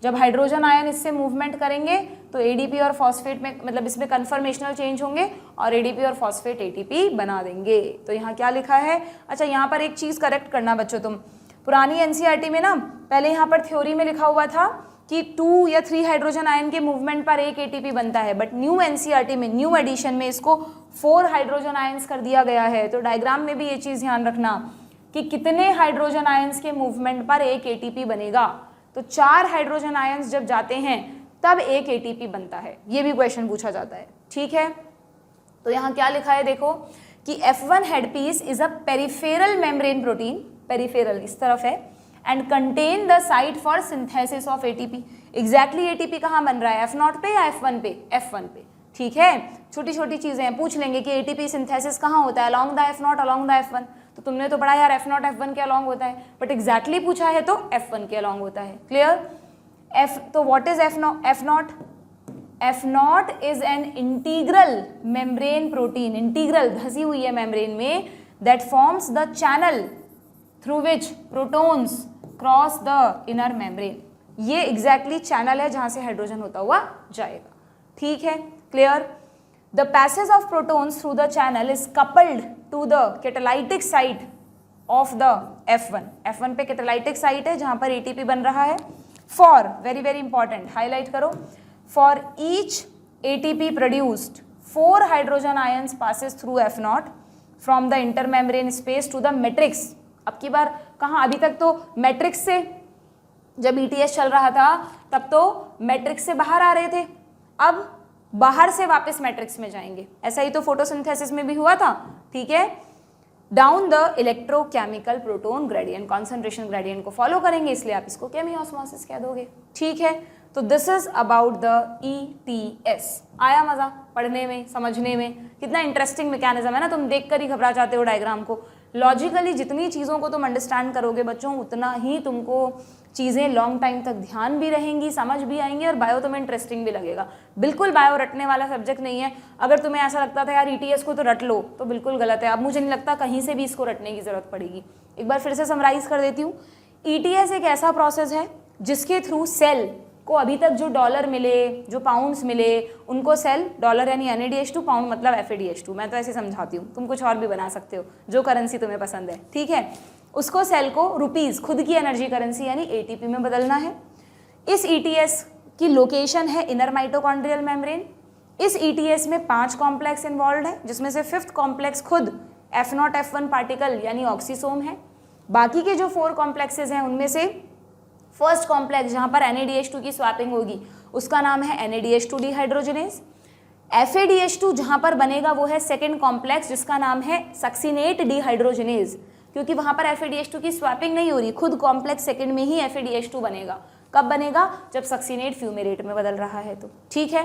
जब हाइड्रोजन आयन इससे मूवमेंट करेंगे तो ADP और फॉस्फेट में, मतलब इसमें कन्फर्मेशनल चेंज होंगे और ADP और फॉस्फेट ATP बना देंगे। तो यहाँ क्या लिखा है, अच्छा यहाँ पर एक चीज़ करेक्ट करना बच्चों, तुम पुरानी NCERT में ना पहले यहाँ पर थ्योरी में लिखा हुआ था कि 2 या 3 हाइड्रोजन आयन के मूवमेंट पर एक ATP बनता है, बट न्यू NCERT में, न्यू एडिशन में इसको 4 हाइड्रोजन आयंस कर दिया गया है। तो डायग्राम में भी ये चीज़ ध्यान रखना कि कितने हाइड्रोजन आयंस के मूवमेंट पर एक ATP बनेगा। तो 4 हाइड्रोजन आयंस जब जाते हैं तब एक ATP बनता है, ये भी क्वेश्चन पूछा जाता है, ठीक है। तो यहाँ क्या लिखा है देखो कि F1 head piece is a peripheral membrane protein, peripheral इस तरफ है, and contain the site for synthesis of ATP। Exactly ATP कहाँ बन रहा है, F0 पे या F1 पे, F1 पे, ठीक है। छोटी छोटी चीजें हैं, पूछ लेंगे कि ATP सिंथेसिस कहाँ होता है, along the F0, along the F1। तो तुमने तो पढ़ा यार F0 F1 के अलॉन्ग होता है, बट एग्जैक्टली पूछा है तो F1 के अलॉन्ग होता है, क्लियर। तो what is F0? F0 is an integral membrane protein, integral धसी हुई है मेम्ब्रेन में, that forms the channel through which protons cross the inner membrane. ये एग्जैक्टली चैनल है जहां से हाइड्रोजन होता हुआ जाएगा, ठीक है, clear. The passage of protons through the channel is coupled to the catalytic site of the F1। F1 पे catalytic site है जहाँ पर ATP बन रहा है, for, very very important, highlight करो, for each ATP produced 4 hydrogen ions passes through F0 from the intermembrane space to the matrix. अब की बार कहाँ, अभी तक तो मैट्रिक्स से, जब ETS चल रहा था तब तो मैट्रिक्स से बाहर आ रहे थे, अब बाहर से वापस मैट्रिक्स में जाएंगे। ऐसा ही तो फोटोसिंथेसिस में भी हुआ था, ठीक है। Down the electrochemical proton gradient, concentration gradient को फॉलो करेंगे, इसलिए आप इसको केमियोस्मोसिस कह दोगे, ठीक है। तो this is about the ETS। आया मजा पढ़ने में, समझने में? कितना इंटरेस्टिंग मैकेनिज्म है ना, तुम देखकर ही घबरा जाते हो डायग्राम को। लॉजिकली जितनी चीज़ों को तुम अंडरस्टैंड करोगे बच्चों, उतना ही तुमको चीज़ें लॉन्ग टाइम तक ध्यान भी रहेंगी, समझ भी आएंगी, और बायो तुम्हें इंटरेस्टिंग भी लगेगा। बिल्कुल बायो रटने वाला सब्जेक्ट नहीं है। अगर तुम्हें ऐसा लगता था यार ETS को तो रट लो, तो बिल्कुल गलत है। अब मुझे नहीं लगता कहीं से भी इसको रटने की ज़रूरत पड़ेगी। एक बार फिर से समराइज कर देती हूँ। ETS एक ऐसा प्रोसेस है जिसके थ्रू सेल को अभी तक जो डॉलर मिले, जो पाउंड्स मिले, उनको सेल, डॉलर यानी NaDH2, पाउंड मतलब FaDH2, मैं तो ऐसे समझाती हूँ, तुम कुछ और भी बना सकते हो, जो करेंसी तुम्हें पसंद है, ठीक है। उसको सेल को रुपीज़, खुद की एनर्जी करेंसी यानी ATP में बदलना है। इस ETS की लोकेशन है इनर माइटोकॉन्ड्रियल मेम्ब्रेन। इस ETS में 5 कॉम्प्लेक्स इन्वॉल्व है, जिसमें से 5th कॉम्प्लेक्स खुद F0 F1 पार्टिकल यानी ऑक्सीसोम है। बाकी के जो 4 कॉम्प्लेक्सेज हैं उनमें से फर्स्ट कॉम्प्लेक्स जहाँ पर NaDH2 की स्वैपिंग होगी उसका नाम है NaDH2 डिहाइड्रोजनेज। FaDH2 जहाँ पर बनेगा वो है सेकेंड कॉम्प्लेक्स जिसका नाम है सक्सिनेट डिहाइड्रोजनेज, क्योंकि वहाँ पर FaDH2 की स्वैपिंग नहीं हो रही, खुद कॉम्प्लेक्स सेकेंड में ही FaDH2 बनेगा। कब बनेगा? जब सक्सिनेट फ्यूमेरेट में बदल रहा है तो, ठीक है।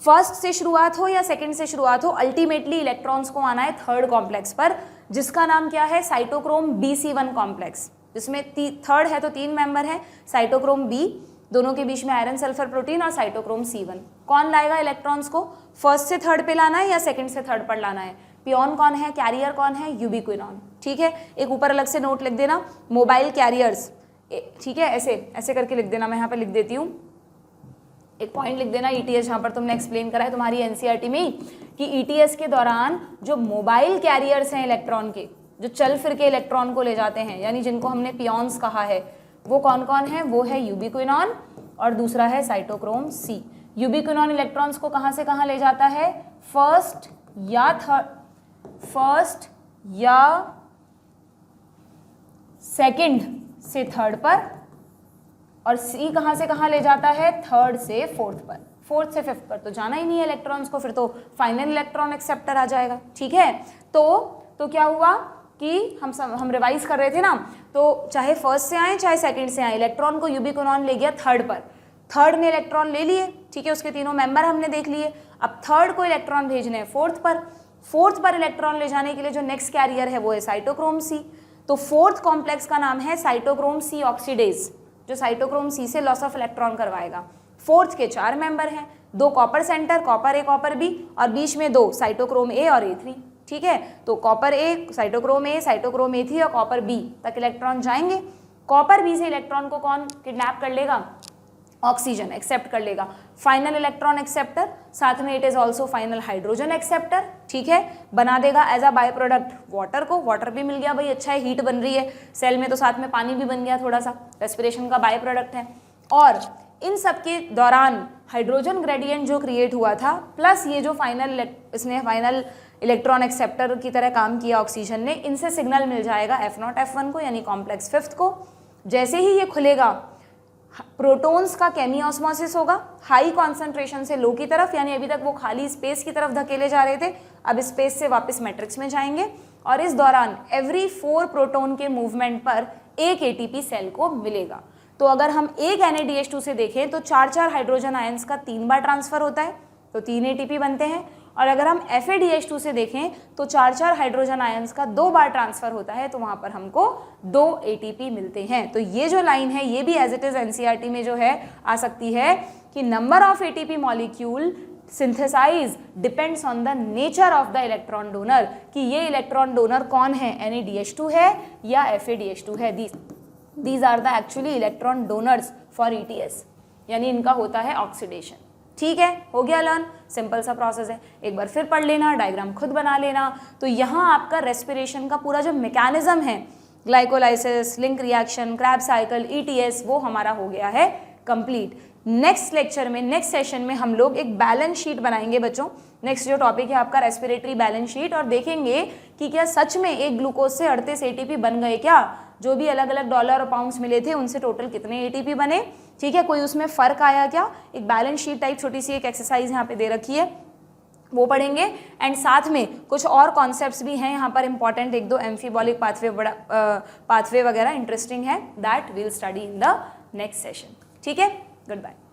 फर्स्ट से शुरुआत हो या सेकंड से शुरुआत हो, अल्टीमेटली इलेक्ट्रॉन्स को आना है थर्ड कॉम्प्लेक्स पर, जिसका नाम क्या है? साइटोक्रोम BC1 कॉम्प्लेक्स, जिसमें थर्ड है तो 3 मेंबर है, साइटोक्रोम B, दोनों के बीच में आयरन सल्फर प्रोटीन, और साइटोक्रोम C1। कौन लाएगा इलेक्ट्रॉन्स को? फर्स्ट से थर्ड पे लाना है या सेकंड से थर्ड पर लाना है? पियोन कौन है, कैरियर कौन है? यूबिक्विनॉन, ठीक है। एक ऊपर अलग से नोट लिख देना, मोबाइल कैरियर्स, ठीक है, ऐसे ऐसे करके लिख देना, मैं यहाँ पर लिख देती हूँ, एक पॉइंट लिख देना। ETS जहाँ पर तुमने एक्सप्लेन करा है तुम्हारी NCERT में कि ETS के दौरान जो मोबाइल कैरियर्स हैं इलेक्ट्रॉन के, जो चल फिर के इलेक्ट्रॉन को ले जाते हैं, यानी जिनको हमने पियोन्स कहा है, वो कौन कौन है? वो है यूबिक्विनॉन और दूसरा है साइटोक्रोम C। यूबिक्विनॉन इलेक्ट्रॉन्स को कहाँ से कहाँ ले जाता है? फर्स्ट या सेकंड से थर्ड पर, और C कहाँ से कहाँ ले जाता है? थर्ड से फोर्थ पर। फोर्थ से फिफ्थ पर तो जाना ही नहीं है इलेक्ट्रॉन्स को, फिर तो फाइनल इलेक्ट्रॉन एक्सेप्टर आ जाएगा, ठीक है। तो क्या हुआ कि हम रिवाइज कर रहे थे ना, तो चाहे फर्स्ट से आए चाहे सेकंड से आए, इलेक्ट्रॉन को यूबिक्विनॉन ले गया थर्ड पर, थर्ड ने इलेक्ट्रॉन ले लिए, ठीक है, उसके तीनों मेंबर हमने देख लिए। अब थर्ड को इलेक्ट्रॉन भेजने हैं फोर्थ पर, फोर्थ पर इलेक्ट्रॉन ले जाने के लिए जो नेक्स्ट कैरियर है वो है साइटोक्रोम C। तो फोर्थ कॉम्प्लेक्स का नाम है साइटोक्रोम C ऑक्सीडेज, जो साइटोक्रोम C से लॉस ऑफ इलेक्ट्रॉन करवाएगा। फोर्थ के 4 मेंबर हैं, 2 copper centre, copper A copper B, और बीच में 2 साइटोक्रोम A और A3, ठीक है। तो copper A, cytochrome A, cytochrome A3 और कॉपर B तक इलेक्ट्रॉन जाएंगे। कॉपर B से इलेक्ट्रॉन को कौन किडनैप कर लेगा? ऑक्सीजन एक्सेप्ट कर लेगा, फाइनल इलेक्ट्रॉन एक्सेप्टर, साथ में it is also final hydrogen acceptor, ठीक है। बना देगा as a by product water को, वाटर भी मिल गया भाई, अच्छा है, हीट बन रही है सेल में, तो साथ में पानी भी बन गया थोड़ा सा, रेस्पिरेशन का बाय प्रोडक्ट है। और इन सब के दौरान हाइड्रोजन ग्रेडियंट जो क्रिएट हुआ था, प्लस ये जो इसने फाइनल इलेक्ट्रॉन एक्सेप्टर की तरह काम किया ऑक्सीजन ने, इनसे सिग्नल मिल जाएगा F0 F1 को, यानी कॉम्प्लेक्स फिफ्थ को। जैसे ही ये खुलेगा, प्रोटॉन्स का केमियोस्मोसिस होगा, हाई कॉन्सेंट्रेशन से लो की तरफ, यानी अभी तक वो खाली स्पेस की तरफ धकेले जा रहे थे, अब स्पेस से वापस मैट्रिक्स में जाएंगे, और इस दौरान एवरी 4 प्रोटॉन के मूवमेंट पर एक ATP सेल को मिलेगा। तो अगर हम एक NaDH2 से देखें तो 4-4 हाइड्रोजन आयंस का 3 बार ट्रांसफर होता है, तो 3 ATP बनते हैं। और अगर हम FaDH2 से देखें तो 4-4 हाइड्रोजन आयंस का 2 बार ट्रांसफर होता है, तो वहाँ पर हमको 2 ATP मिलते हैं। तो ये जो लाइन है ये भी एज इट इज NCERT में जो है आ सकती है कि number of ATP molecule synthesise depends on the nature of the electron donor, कि ये इलेक्ट्रॉन डोनर कौन है, NaDH2 है या FaDH2 है। These are the actually electron donors for ETS, यानी इनका होता है ऑक्सीडेशन, ठीक है। हो गया लर्न, सिंपल सा प्रोसेस है, एक बार फिर पढ़ लेना, डायग्राम खुद बना लेना। तो यहाँ आपका रेस्पिरेशन का पूरा जो मैकेनिज्म है glycolysis, link reaction, Krebs cycle, ETS, वो हमारा हो गया है कंप्लीट। नेक्स्ट लेक्चर में, नेक्स्ट सेशन में हम लोग एक बैलेंस शीट बनाएंगे बच्चों। नेक्स्ट जो टॉपिक है आपका रेस्पिरेटरी बैलेंस शीट, और देखेंगे कि क्या सच में एक ग्लूकोज से 38 ATP बन गए क्या, जो भी अलग अलग डॉलर और पाउंड्स मिले थे उनसे टोटल कितने ATP बने, ठीक है, कोई उसमें फर्क आया क्या। एक बैलेंस शीट टाइप छोटी सी एक एक्सरसाइज यहाँ पे दे रखी है, वो पढ़ेंगे। एंड साथ में कुछ और कॉन्सेप्ट्स भी हैं यहाँ पर इंपॉर्टेंट, एक दो एम्फीबॉलिक पाथवे वगैरह इंटरेस्टिंग है, that will study in the next session. ठीक है, गुड बाय।